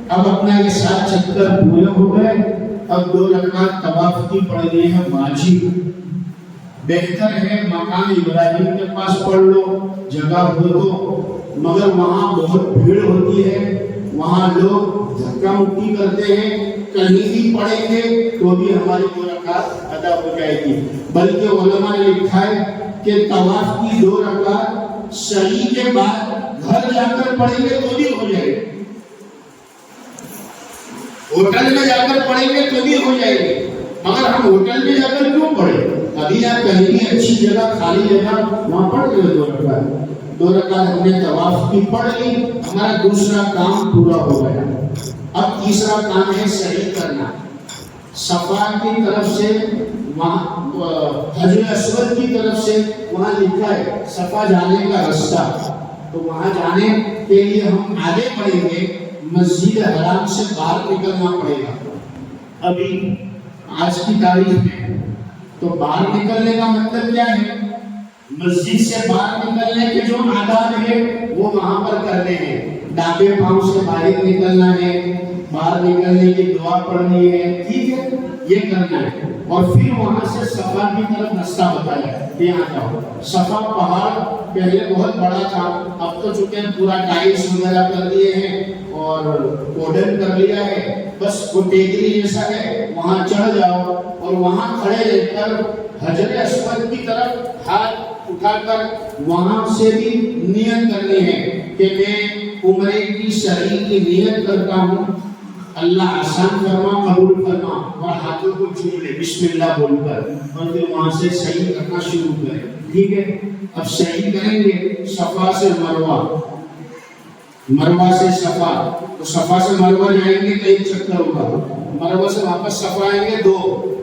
اب اپنا یہ 7 چکر پورے ہو گئے، اب 2 رکعت طواف کی پڑھنی ہے واجب۔ بہتر ہے مقام ابراہیم کے پاس پڑھ لو جگہ ہو تو، مگر وہاں بہت بھیڑ ہوتی ہے، وہاں لوگ دھکا مکی کرتے ہیں، کہیں بھی پڑھیں گے تو بھی ہماری 2 رکعت ادا ہو جائے گی۔ بلکہ علماء نے لکھا ہے کہ طواف کی 2 رکعت سعی کے بعد گھر جا کر پڑھیں گے تو بھی ہو جائے گی، ہوٹل میں جا کر پڑھیں گے تو بھی ہو جائے گی، مگر ہم ہوٹل میں جا کر کیوں پڑھیں؟ ابھی آپ کہیں بھی اچھی جگہ خالی جگہ وہاں پڑھ لیں 2 رکعت۔ 2 رکعت ہم نے طواف کی پڑھ لی، ہمارا دوسرا کام پورا ہو گیا۔ اب تیسرا کام ہے سعی کرنا، صفا کی طرف سے وہاں حجر اسود کی طرف سے وہاں لکھا ہے صفا جانے کا راستہ، تو وہاں جانے کے لیے ہم آگے بڑھیں گے، مسجد حرام سے باہر نکلنا پڑے گا۔ ابھی آج کی تاریخ میں تو باہر نکلنے کا مطلب کیا ہے؟ مسجد سے باہر نکلنے کے جو آداب ہیں وہ وہاں پر کرنے ہیں، ڈابے پاؤں سے باہر نکلنا ہے، باہر نکلنے کی دعا پڑھنی ہے، ٹھیک ہے؟ یہ کرنا ہے، اور پھر وہاں سے صفا کی طرف راستہ بتایا کہ یہاں جاؤ۔ صفا پہاڑ پہلے بہت بڑا تھا، اب تو چونکہ پورا ٹائلس وغیرہ کر دیے ہیں اور کوڈن کر لیا ہے، بس وہ ٹیکری جیسا ہے، وہاں چڑھ جاؤ اور وہاں کھڑے رہ کر حجر اسود کی طرف ہاتھ اٹھا کر وہاں سے بھی نیت کرنی ہے کہ میں عمرے کی صحیح کی نیت کرتا ہوں، اللہ آسان فرما، قبول فرما، اور ہاتھوں کو چھو لے بسم اللہ بول کر، اور پھر وہاں سے صحیح کرنا شروع کریں. ٹھیک ہے. اب صحیح کریں گے صفا سے مروہ، مروہ سے صفا، تو صفا سے مروہ جائیں گے تو ایک چکر ہوگا، مروہ سے واپس صفا آئیں گے 2،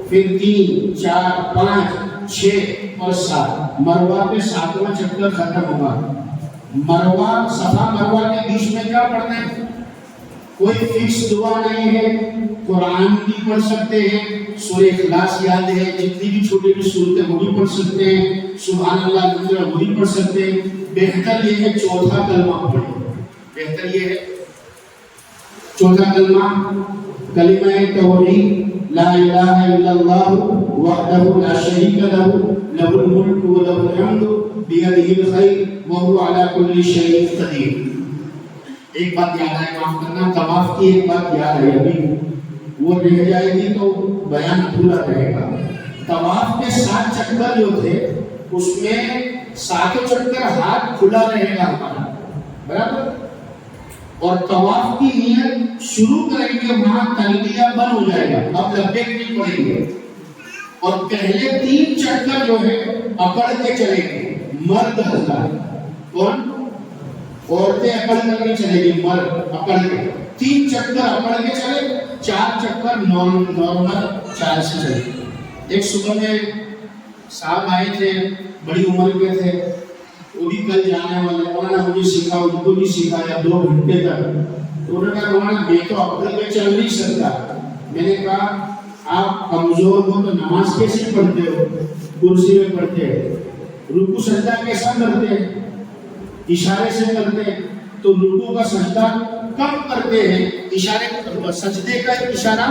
پھر 3 4 5 6 اور 7، مروہ پہ 7واں چکر ختم ہوگا. مروہ صفا مروہ کے بیچ میں کیا پڑھنا ہے؟ کوئی فکس دعا نہیں ہے، قرآن بھی پڑھ سکتے ہیں، سورہ اخلاص یاد ہے، جتنی بھی چھوٹی بھی صورتیں وہ بھی پڑھ سکتے ہیں، سبحان اللہ الحمدللہ وہ بھی پڑھ سکتے ہیں. بہتر یہ ہے چوتھا کلمہ پڑھیں، بہتر یہ ہے چوتھا کلمہ، کلمہ توحید، لا الہ الا اللہ وحدہ لا شریک لہ لہ الملک و لہ الحمد بیدہ الخیر وہو علی کل شیء قدیر. ایک بات یاد ہے، معاف کرنا، طواف کی ایک بات یاد ہے ابھی، وہ رہ جائے گی تو بیان پورا رہے گا. طواف کے 7 چکر جو تھے اس میں 7 چکر ہاتھ کھلا رہے گا ہمارا، برابر. اور طواف کی نیت شروع کریں گے وہاں تلبیہ بند ہو جائے گا، اب لبیک نہیں پڑیں گے. اور پہلے 3 چکر جو ہے اکڑ کے چلیں گے، مرد حضرات، کون؟ عورتیں اکڑ کر نہیں چلے گی، مرد اکڑ کے 3 چکر اکڑ کے چلے، 4 چکر نارمل چال سے چلے. ایک صبح میں صاحب آئے تھے، بڑی عمر کے تھے، وہ بھی کل جانے والے، انہوں نے مجھے سکھایا، ان کو بھی سکھایا 2 گھنٹے تک. انہوں نے کہا مولانا میں تو اکڑ کے چل نہیں سکتا. میں نے کہا آپ کمزور ہو تو نماز کیسے پڑھتے ہو؟ کرسی میں پڑھتے ہیں. رکوع سجدہ کیسا کرتے ہیں؟ اشارے سے کرتے ہیں. تو رکوع کا سجدہ کم کرتے ہیں، اشارے سجدے کا اشارہ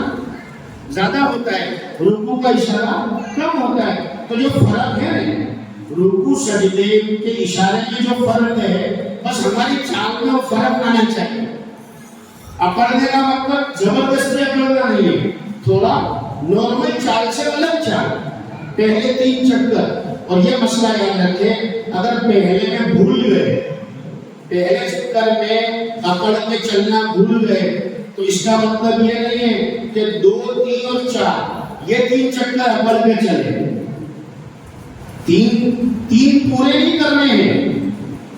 زیادہ ہوتا ہے، رکوع کا اشارہ کم ہوتا ہے. تو جو فرق ہے رکوع سجدے کے اشارے میں جو فرق ہے، بس ہماری چال میں وہ فرق آنا چاہیے. اکڑنے کا مطلب زبردستی اکڑنا نہیں ہے، تھوڑا نارمل چال سے الگ چال. پہلے 3 چکر، اور یہ مسئلہ یاد رکھیں، اگر پہلے میں بھول گئے، پہلے چکر میں اکڑ کے چلنا بھول گئے، تو اس کا مطلب یہ نہیں ہے کہ 2 3 اور 4 یہ 3 چکر اکڑ کے چلے. 3 پورے نہیں کرنے ہیں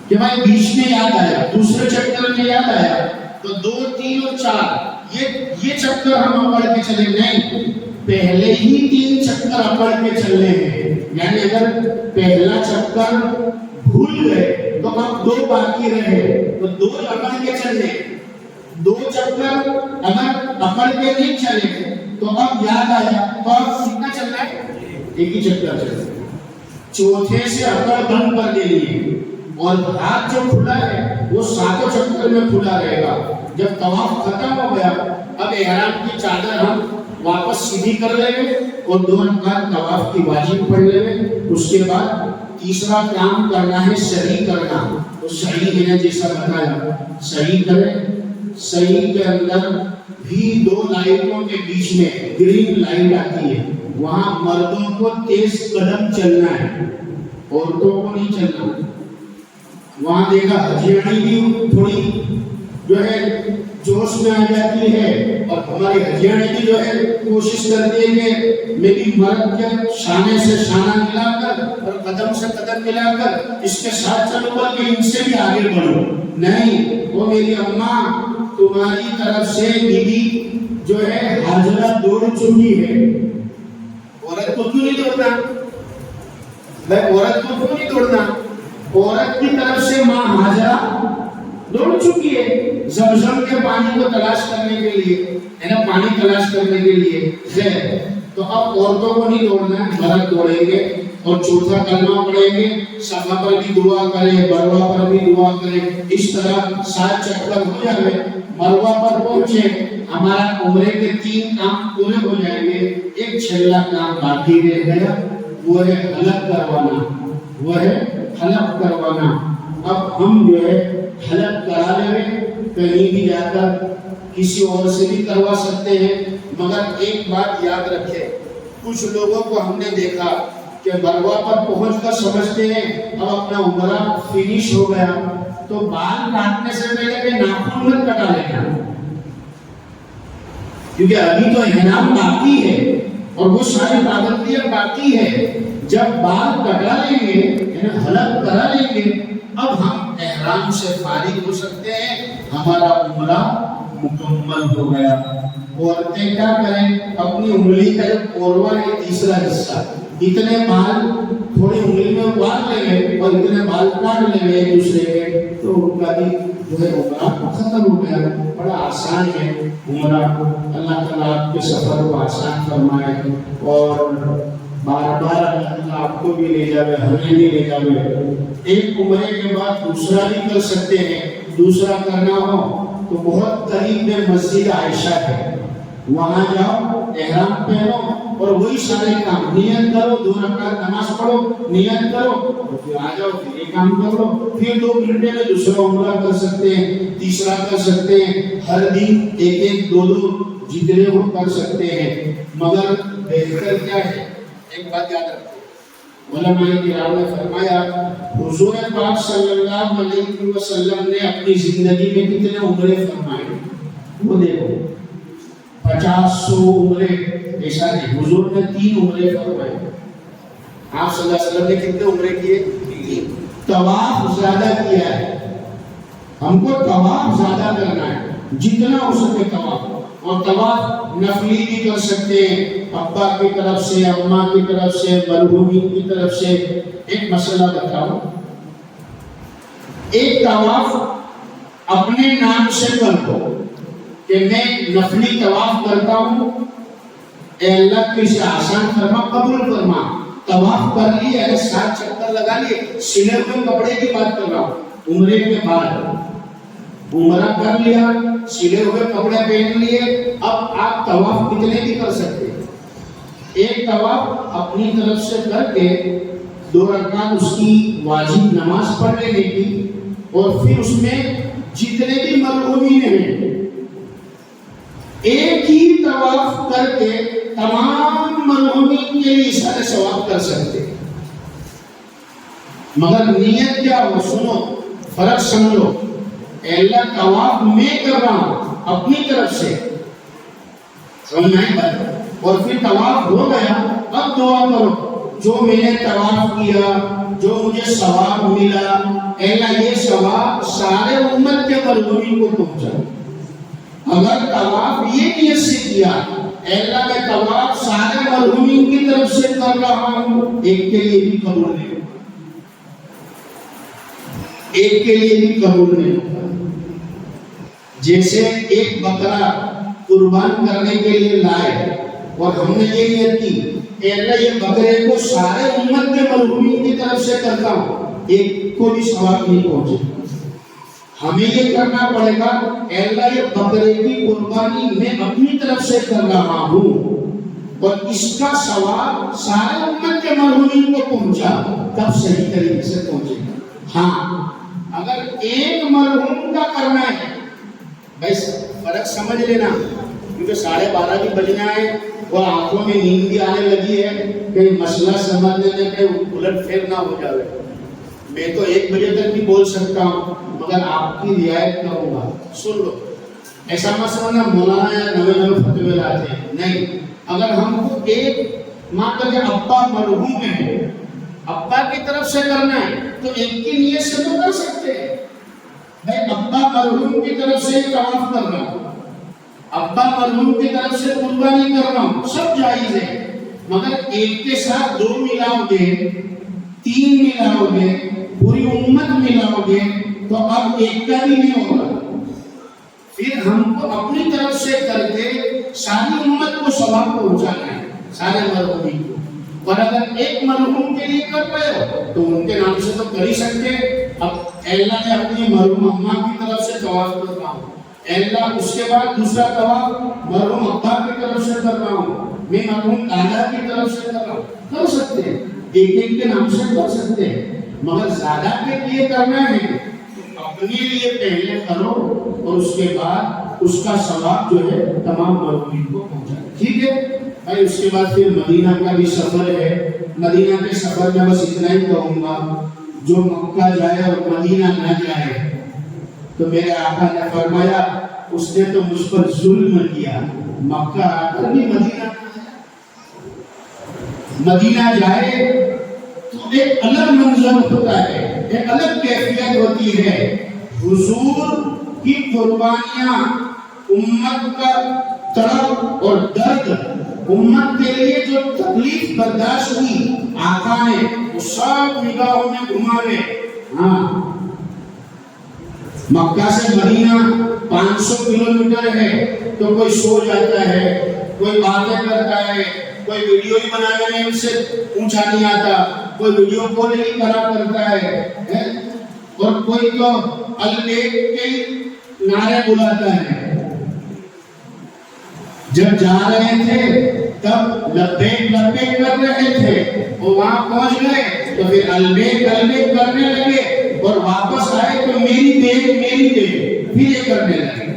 کہ بھائی بیچ میں یاد آیا، دوسرے چکر میں یاد آیا تو 2 3 اور 4 یہ چکر ہم اکڑ کے چلے نہیں، پہلے ہی 3 چکر اکڑ کے چلنے ہیں. یعنی اگر پہلا چکر بھول گئے تو اب 2 باقی رہے تو 2 اکڑ کے چلنے. 2 چکر اگر اکڑ کے نہیں چلے تو اب یاد آیا تو اب کتنا چلنا ہے؟ ایک ہی چکر چلنا. چوتھے سے اکڑ بند کر دینی، اور ہاتھ جو کھلا ہے وہ 7 چکر میں کھلا رہے گا. جب طواف ختم ہو گیا اب احرام کی چادر ہم واپس سیدھی کر لیں گے اور 2 رکعت طواف کی واجب پڑھ لیں گے. اس کے بعد تیسرا کام کرنا ہے صحیح کرنا. تو صحیح میں نے جیسا بتایا صحیح کریں. صحیح کے اندر بھی 2 لائٹوں کے بیچ میں گرین لائٹ آتی ہے، وہاں مردوں کو تیز قدم چلنا ہے، عورتوں کو نہیں چلنا. وہاں دیکھا حجیانی بھی تھوڑی جو ہے جوش میں آ جاتی ہے، اور ہماری حجیانی بھی جو ہے کوشش کرتی ہے کہ میں بھی مرد کے شانے سے شانہ ملا کر اور قدم سے قدم ملا کر اس کے ساتھ چلوں گا کہ ان سے بھی آگے بڑھوں. نہیں، وہ میری اماں تمہاری طرف سے بی بی جو ہے حاجرہ دوڑ چکی ہے. عورت کو کیوں نہیں دوڑنا؟ عورت کو کیوں نہیں دوڑنا؟ عورت کی طرف سے ماں حاجرہ دوڑ چکی ہے زمزم کے پانی کو تلاش کرنے کے لیے، ہے نا، پانی تلاش کرنے کے لیے. خیر، تو اب عورتوں کو نہیں دوڑنا ہے، مرد دوڑیں گے. اور چوتھا کلمہ پڑھیں گے، صفا پر بھی دعا کریں، مروہ پر بھی دعا کریں. اس طرح 7 چکر ہو جائے، مروہ پر پہنچے، ہمارا عمرے کے 3 کام پورے ہو جائیں گے. ایک چھلا کام باقی رہ گیا، وہ ہے حلق کروانا، وہ ہے حلق کروانا. اب ہم جو ہے حلق کرا لیں، کہیں بھی جا کر کسی اور سے بھی کروا سکتے ہیں. مگر ایک بات یاد رکھیں، کچھ لوگوں کو ہم نے دیکھا کہ مروہ پر پہنچ کر سمجھتے ہیں اب اپنا عمرہ فنش ہو گیا، تو بال کاٹنے سے پہلے کہ ناخن مت کٹا لینا، کیونکہ ابھی تو احرام باقی ہے اور وہ ساری پابندیاں باقی ہے۔ جب بال کٹا لیں گے یعنی حلق کرا لیں گے، اب ہم احرام سے فارغ ہو سکتے ہیں، ہمارا عمرہ مکمل ہو گیا۔ عورتیں کیا کریں، اپنی انگلی کا جو کوروا ہے تیسرا حصہ، اتنے بال تھوڑی انگلی میں اگا لیں گے اور اتنے بال کاٹ لیں گے ایک دوسرے کے، تو ان کا بھی جو ہے عمرہ ختم ہو گیا۔ بڑا آسان ہے عمرہ، اللہ تعالیٰ آپ کے سفر کو آسان فرمائے اور بار بار اللہ آپ کو بھی لے جاوے، ہمیں بھی لے جاوے۔ ایک عمرے کے بعد دوسرا بھی کر سکتے ہیں، دوسرا کرنا ہو تو بہت قریب میں مسجد عائشہ ہے، وہاں جاؤ، احرام پہنو اور وہی سارے کام، نیت کرو، 2 رکعت نماز پڑھو، نیت کرو، اور پھر آ جاؤ، پھر یہ کام کر لو، پھر 2 گھنٹے میں دوسرا عمرہ کر سکتے ہیں، تیسرا کر سکتے ہیں، ہر دن 1-1 2-2 جتنے ہو کر سکتے ہیں۔ مگر بہتر کیا ہے، ایک بات یاد رکھو، علماء کرام نے فرمایا حضور پاک صلی اللہ علیہ وسلم نے اپنی زندگی میں کتنے عمرے فرمائے، وہ دیکھو 50-100 عمرے ایسا نہیں، حضور نے 3 عمرے فرمائے۔ آپ صلی اللہ علیہ وسلم نے کتنے عمرے کیے؟ 3۔ طواف زیادہ کیا ہے، ہم کو طواف زیادہ کرنا ہے، جتنا ہو سکے طواف، اور طواف نفلی بھی کر سکتے ہیں، ابا کی طرف سے، اماں کی طرف سے، مرحومین کی طرف سے۔ ایک مسئلہ بتاؤ، ایک طواف اپنے نام سے کر دو کہ میں نفلی طواف کرتا ہوں، اے اللہ کی سے آسان فرما، قبول فرما۔ طواف کر لیے، 7 چکر لگا لیے، سلے ہوئے کپڑے کی بات کر رہا ہوں، عمرے کے بعد عمرہ کر لیا، سلے ہوئے کپڑے پہن لیے، اب آپ طواف کتنے بھی کر سکتے ہیں۔ ایک طواف اپنی طرف سے کر کے 2 رکعت اس کی واجب نماز پڑھ لینے کی، اور پھر اس میں جتنے بھی مرحومین ہیں ایک ہی طواف کر کے تمام مرحومین کے لیے سارے ثواب کر سکتے ہیں۔ مگر نیت کیا ہو، سنو فرق سمجھو، اے اللہ طواف میں کر رہا ہوں اپنی طرف سے، سمجھ میں بات، اور پھر طواف ہو گیا، اب دعا کرو جو میں نے طواف کیا، جو مجھے ثواب ملا، اے اللہ یہ ثواب سارے امت کے مرحومین کو پہنچا۔ اگر طواف یہ نیت سے کیا، اے اللہ میں طواف سارے مرحومین کی طرف سے کر رہا ہوں، ایک کے لیے بھی قبول نہیں ہوگا، ایک کے لیے بھی قبول نہیں ہوگا۔ جیسے ایک بکرا قربان کرنے کے لیے لائے اور ہم نے یہ نیت کی کہ اللہ یہ بکرے کو سارے امت کے مرحومین کی طرف سے کرتا ہوں، ایک کو بھی ثواب نہیں پہنچے، ہمیں یہ کرنا پڑے گا اے اللہ یہ بکرے کی قربانی میں اپنی طرف سے کر رہا ہوں اور اس کا ثواب سارے امت کے مرحومین کو پہنچا، تب صحیح طریقے سے پہنچے گا۔ ہاں اگر ایک مرحوم کا کرنا ہے، بھائی فرق سمجھ لینا، کیونکہ 12:30 بھی بجنا ہے اور آنکھوں میں نیند بھی آنے لگی ہے، کہ مسئلہ سمجھنے میں کہیں الٹ پھیر نہ ہو جائے۔ میں تو 1 بجے تک بھی بول سکتا ہوں، مگر آپ کی رعایت کروں گا، سن لو۔ ایسا مسئلہ نہ مولانا یا نوے فتوے لاتے ہیں، نہیں، اگر ہم کو ایک مان کر کے ابا مرحوم ہے، ابا کی طرف سے کرنا ہے تو ایک کی نیت سے تو کر سکتے ہیں، بھائی ابا مرحوم کی طرف سے طواف کر رہا ہوں، ابا مرحوم کی طرف سے قربانی کر رہا ہوں، سب جائز ہے، مگر ایک کے ساتھ 2 ملاؤ گے، 3 ملاؤ گے، پوری امت ملاؤ گے تو اب ایک کا بھی نہیں ہوگا۔ پھر ہم کو اپنی طرف سے کر کے ساری امت کو ثواب پہنچانا ہے، سارے مرحومین کو۔ اور اگر ایک مرحوم کے لیے کر رہے ہو تو ان کے نام سے تو کر ہی سکتے۔ اب اے اللہ میں اپنی مرحوم اماں کی طرف سے طواف کر رہا ہوں، اے اللہ اس کے بعد دوسرا طواف مرحوم ابا کی طرف سے کر رہا ہوں، میں مرحوم دادا کی طرف سے کر رہا ہوں، کر سکتے ہیں، ایک ایک کے نام سے کر سکتے ہیں، مگر زیادہ کے لیے کرنا ہے اپنے لیے پہلے کرو اور اس کے بعد اس کا ثواب جو ہے تمام مرحومین کو پہنچائے۔ ٹھیک ہے بھائی، اس کے بعد پھر مدینہ کا بھی سفر ہے۔ مدینہ کے سفر میں بس اتنا ہی کہوں گا، جو مکہ جائے اور مدینہ نہ جائے تو میرے آقا نے فرمایا اس نے تو مجھ پر ظلم کیا، مکہ آ کر بھی مدینہ جائے تو ایک الگ منظر ہوتا ہے، ایک الگ کیفیت ہوتی ہے۔ حضور کی قربانیاں، امت کا طرف اور درد، امت کے لیے جو تکلیف برداشت ہوئی آقا نے وہ سب نگاہوں میں گھماوے۔ ہاں، مکہ سے مدینہ 500 کلومیٹر ہے، تو کوئی سو جاتا ہے، کوئی باتیں کرتا ہے، کوئی ویڈیو ہی بنانے میں ان سے اونچا نہیں آتا، کوئی ویڈیو کال ہی کرتا ہے، اور کوئی تو البیک کے نعرے بلاتا ہے۔ جب جا رہے تھے تب لبیک لبیک کر رہے تھے، وہ وہاں پہنچ گئے تو پھر البیک البیک کرنے لگے، اور واپس آئے تو میری دیکھ پھر یہ کرنے لگے۔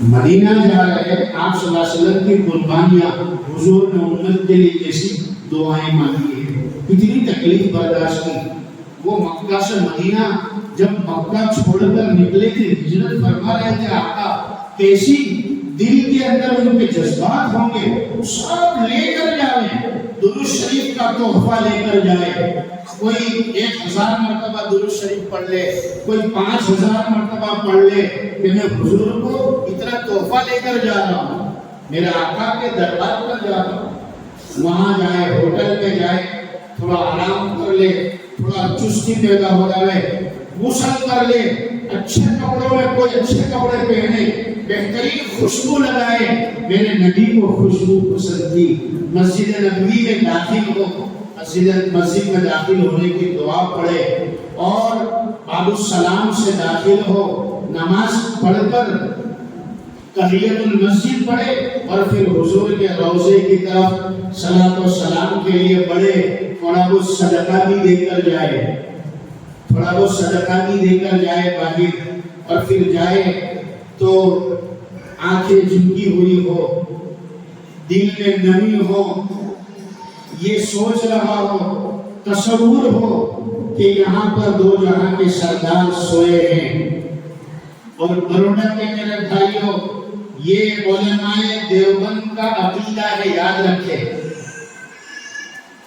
مدینہ جا رہے آپ صلی اللہ علیہ وسلم کی قربانیاں، حضور نے امت کے لیے کیسی دعائیں مانگی ہیں، کتنی تکلیف برداشت کی۔ وہ مکہ سے مدینہ جب مکہ چھوڑ کر نکلے تھے، ہجرت فرما رہے تھے آقا، کیسی دل کے اندر ان کے جذبات ہوں گے، سب لے کر جائیں، درود شریف کا تحفہ لے کر جائے۔ کوئی 1000 مرتبہ درود شریف پڑھ لے، کوئی 5000 مرتبہ پڑھ لے، کہ میں حضور کو اتنا تحفہ لے کر جا رہا ہوں، میرے آقا کے دربار پر جا رہا ہوں۔ وہاں جائے، ہوٹل میں جائے، تھوڑا آرام کر لے، تھوڑا چستی پیدا ہو جائے، غسل کر لے، اچھے کپڑوں میں کوئی اچھے کپڑے پہنے، بہترین خوشبو لگائے۔ میرے نبی کو خوشبو پسند تھی۔ مسجد نبوی میں داخل ہو، مسجد میں داخل ہونے کی دعا پڑھے، اور باب السلام سے داخل ہو، نماز پڑھ کر تحیت المسجد پڑھے، اور پھر حضور کے روضے کی طرف صلاۃ و سلام کے لیے بڑھے، تھوڑا بہت صدقہ بھی دے کر جائے، تھوڑا بہت صدقہ بھی دے کر جائے باہر، اور پھر جائے تو آنکھیں جھکی ہوئی ہو، دل میں نمی ہو، یہ سوچ رہا ہو، تصور ہو کہ یہاں پر دو جہاں کے سردار سوئے ہیں۔ اور بروڈا کے میرے بھائیوں، یہ علماء دیوبند کا عقیدہ ہے، یاد رکھے۔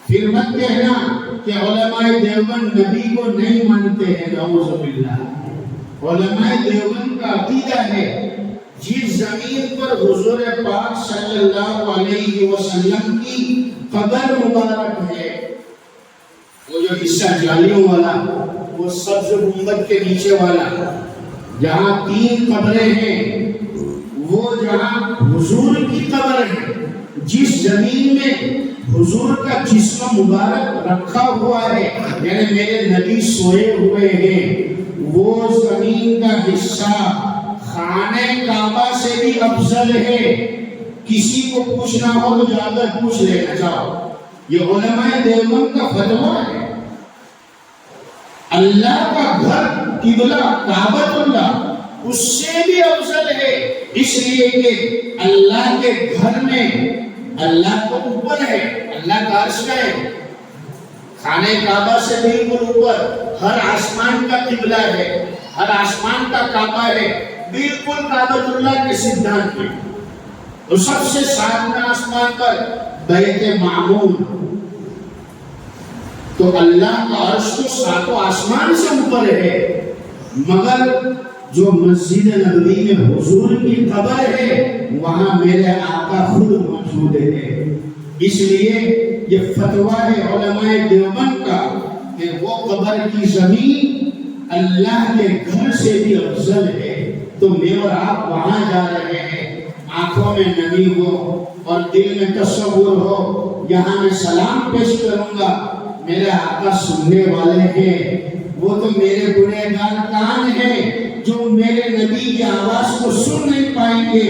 پھر مت کہنا کہ علماء دیوبند نبی کو نہیں مانتے ہیں، نعوذ باللہ۔ علماء دیوبند کا عقیدہ ہے جس زمین پر حضور پاک صلی اللہ علیہ وسلم کی قبر مبارک ہے، وہ جو حصہ جالیوں والا، وہ سبز گنبد کے نیچے والا، جہاں 3 قبریں ہیں، وہ جہاں حضور کی قبر ہے، جس زمین میں حضور کا جسم مبارک رکھا ہوا ہے، یعنی میرے نبی سوئے ہوئے ہیں، وہ زمین کا حصہ خانہ کعبہ سے بھی افضل ہے۔ کسی کو پوچھنا ہو تو جا کر پوچھ لینا چاہو، یہ علماء دیوبند کا فتویٰ ہے۔ اللہ کا گھر قبلہ کعبۃ اللہ اس سے بھی افضل ہے، اس لیے کہ اللہ کے گھر میں اللہ تو اوپر ہے، اللہ کا عرش ہے، خانہ کعبہ سے بالکل اوپر، ہر آسمان کا قبلہ ہے، ہر آسمان کا کعبہ ہے، بالکل کعبۃ اللہ کے سدھانت میں۔ اور سب سے ساتویں آسمان پر بیت معمور، تو اللہ کا عرش تو 7 آسمان سے اوپر ہے، مگر جو مسجد نبوی میں حضور کی قبر ہے وہاں میرے آقا خود موجود ہے۔ اس لیے یہ فتویٰ ہے علماء دیوبند کا کہ وہ قبر کی زمین اللہ کے گھر سے بھی افضل ہے۔ تو میں اور آپ وہاں جا رہے ہیں، آنکھوں میں نمی ہو اور دل میں تصور ہو، یہاں میں سلام پیش کروں گا، میرے آقا سننے والے ہیں، وہ تو میرے گنہگار کان ہیں جو میرے نبی کی آواز کو سن نہیں پائیں گے،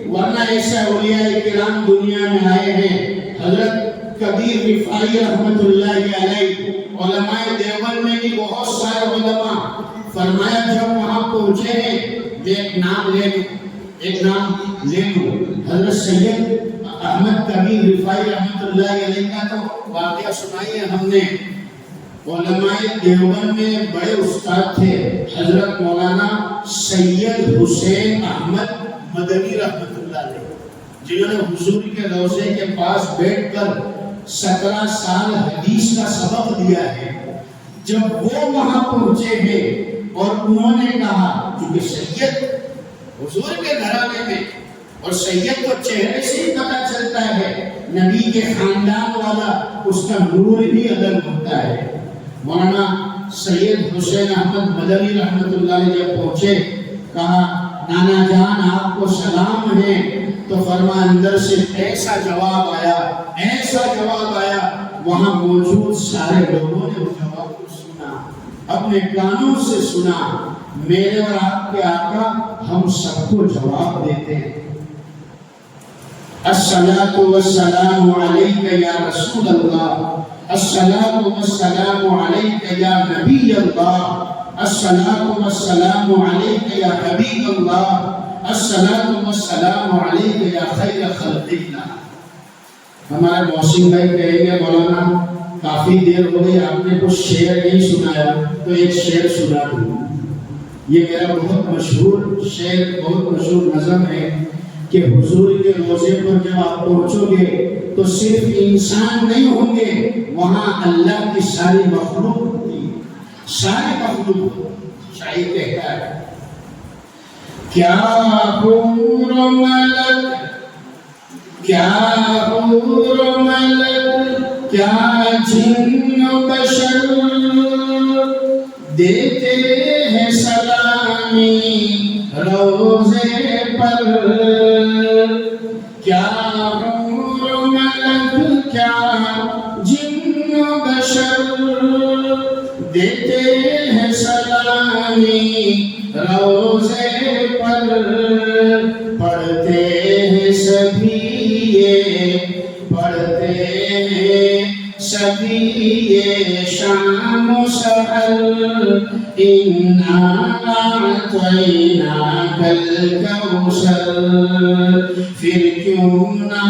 ورنہ ایسے اولیاء کرام دنیا میں آئے ہیں۔ حضرت کبیر رفاعی رحمت اللہ علیہ، علماء دیوبند میں بھی بہت سارے علماء، فرمایا جب وہاں پہنچے ہیں، میں ایک نام لے لوں، حضرت سید احمد کبیر رفاعی رحمت اللہ علیہ کا تو واقعہ سنائی ہے ہم نے۔ علماء دیوبند میں بڑے استاد تھے حضرت مولانا سید حسین احمد مدنی رحمۃ اللہ علیہ، جنہوں نے حضور کے روضے کے پاس بیٹھ کر 17 سال حدیث کا سبق دیا ہے۔ جب وہ وہاں پہنچے ہیں اور انہوں نے کہا، کیونکہ سید حضور کے گھرانے میں، اور سید کو چہرے سے ہی پتہ چلتا ہے، نبی کے خاندان والا، اس کا نور ہی الگ ہوتا ہے۔ مولانا سید حسین احمد مدنی رحمۃ اللہ علیہ جب پہنچے، کہا نانا جان آپ کو سلام ہے، تو فرما اندر سے ایسا جواب آیا، وہاں موجود سارے لوگوں نے اس جواب کو سنا، اپنے کانوں سے سنا۔ میرے اور آپ کے آقا ہم سب کو جواب دیتے ہیں، الصلاۃ والسلام علیک یا رسول اللہ، الصلاۃ والسلام علیک یا نبی اللہ، الصلاۃ والسلام علیک یا حبیب اللہ، الصلاۃ والسلام علیک یا خیر خلق اللہ۔ ہمارے محسن بھائی کہیں گے مولانا کافی دیر ہو گئی، آپ نے کچھ شعر نہیں سنایا، تو ایک شعر سنا دوں۔ یہ میرا بہت مشہور شعر، بہت مشہور نظم ہے کہ حضور کے روضے پر جب آپ پہنچو گے تو صرف انسان نہیں ہوں گے، وہاں اللہ کی ساری مخلوق ہوتی، ساری مخلوق۔ شاعر کہتا ہے کیا حور و ملک، کیا حور و ملک، کیا جن و بشر، دیتے ہیں سلامی روضے پر، کیا حور و ملک، کیا جن و بشر، دیتے ہیں سلامی روضے پر، پڑھتے ہیں سبھی یہ، پڑھتے ہیں سبھی یہ شام و سحر، اِنَّا أَعْطَيْنَاكَ الْكَوْثَرَ، پھر کیوں نہ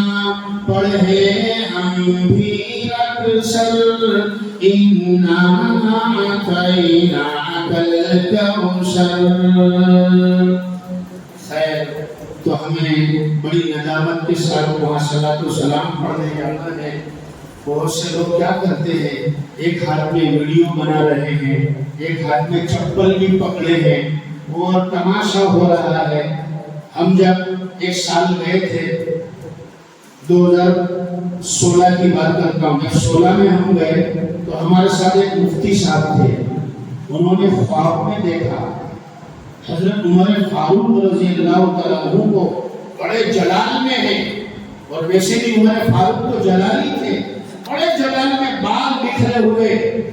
پڑھے ہم بھی اکثر، اِنَّا أَعْطَيْنَاكَ الْكَوْثَرَ۔ خیر، تو ہمیں بڑی ندامت کے ساتھ وہاں صلاۃ و سلام پڑھنے جانا ہے۔ بہت سے لوگ کیا کرتے ہیں، ایک ہاتھ میں ویڈیو بنا رہے ہیں، ایک ہاتھ میں چپل بھی پکڑے ہیں، اور تماشا ہو رہا ہے۔ ہم جب ایک سال گئے تھے، 2016 کی بات کرتا ہوں، جب 16 میں ہم گئے تو ہمارے ساتھ ایک مفتی صاحب تھے، انہوں نے خواب میں دیکھا حضرت عمر فاروق رضی اللہ تعالیٰ عنہ کو بڑے جلال میں ہیں، اور ویسے بھی عمر فاروق تو جلالی تھے، بڑے جلال میں بال بکھرے ہوئے،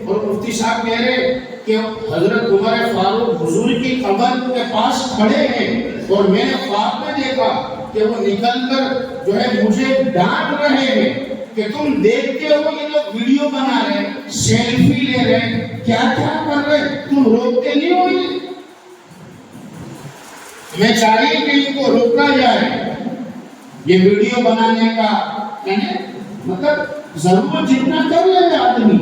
اور مفتی صاحب کہہ رہے کہ حضرت عمر فاروق حضور کی قبر کے پاس کھڑے ہیں، اور میں نے خواب میں دیکھا کہ وہ نکل کر جو ہے مجھے ڈانٹ رہے ہیں کہ تم دیکھتے ہو یہ لوگ ویڈیو بنا رہے ہیں، سیلفی لے رہے ہیں، کیا کیا کر رہے ہیں، تم روکتے نہیں ہو؟ میں چاہیے کہ ان کو روکا جائے یہ ویڈیو بنانے کا، یعنی مطلب ضرورت جتنا کر لے گا آدمی،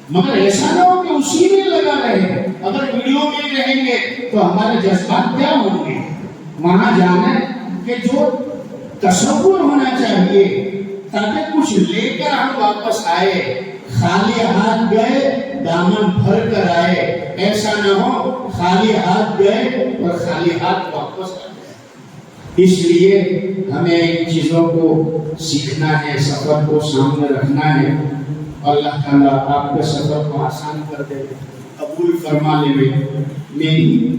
مگر ایسا نہ ہو کہ اسی میں لگا رہے۔ اگر ویڈیو میں رہیں گے تو ہمارے جذبات کیا ہوں گے؟ وہاں جانا کہ جو تصور ہونا چاہیے تاکہ کچھ لے کر ہم واپس آئے، خالی ہاتھ گئے دامن بھر کر آئے، ایسا نہ ہو خالی ہاتھ گئے اور خالی ہاتھ واپس آئے۔ اس لیے ہمیں ان چیزوں کو سیکھنا ہے، سفر کو سامنے رکھنا ہے۔ اللہ تعالیٰ آپ کے سفر کو آسان کر دے، قبول فرما لے۔ میری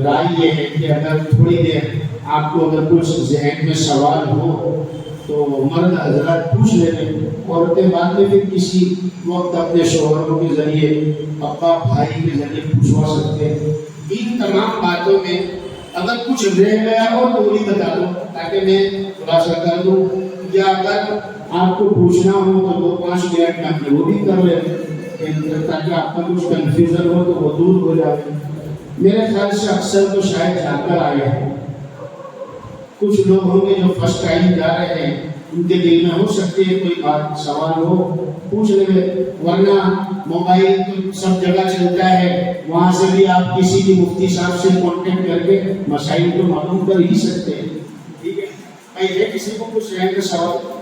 رائے یہ ہے کہ اگر تھوڑی دیر آپ کو اگر کچھ ذہن میں سوال ہو تو مرد حضرات پوچھ لیں، عورتیں باتیں بھی کسی وقت اپنے شوہروں کے ذریعے، ابا بھائی کے ذریعے پوچھوا سکتے ہیں۔ ان تمام باتوں میں اگر کچھ رہ گیا ہو تو وہی بتا دو تاکہ میں خلاصہ کر دوں، یا اگر آپ کو پوچھنا ہو تو 2-5 منٹ میں وہ بھی کر لیں تاکہ آپ کا کچھ کنفیوژن ہو تو وہ دور ہو جائے۔ میرے خیال سے اکثر تو شاید جا کر آئے ہیں، کچھ لوگ ہوں گے جو فرسٹ ٹائم جا رہے ہیں، ان کے دل میں ہو سکتے ہیں کوئی بات سوال ہو پوچھ لیں، ورنہ موبائل تو سب جگہ چلتا ہے، وہاں سے بھی آپ کسی بھی مفتی صاحب سے کانٹیکٹ کر کے مسائل کو معلوم کر ہی سکتے ہیں. ٹھیک ہے بھائی، ہے کسی کو کچھ رہنے کا سوال؟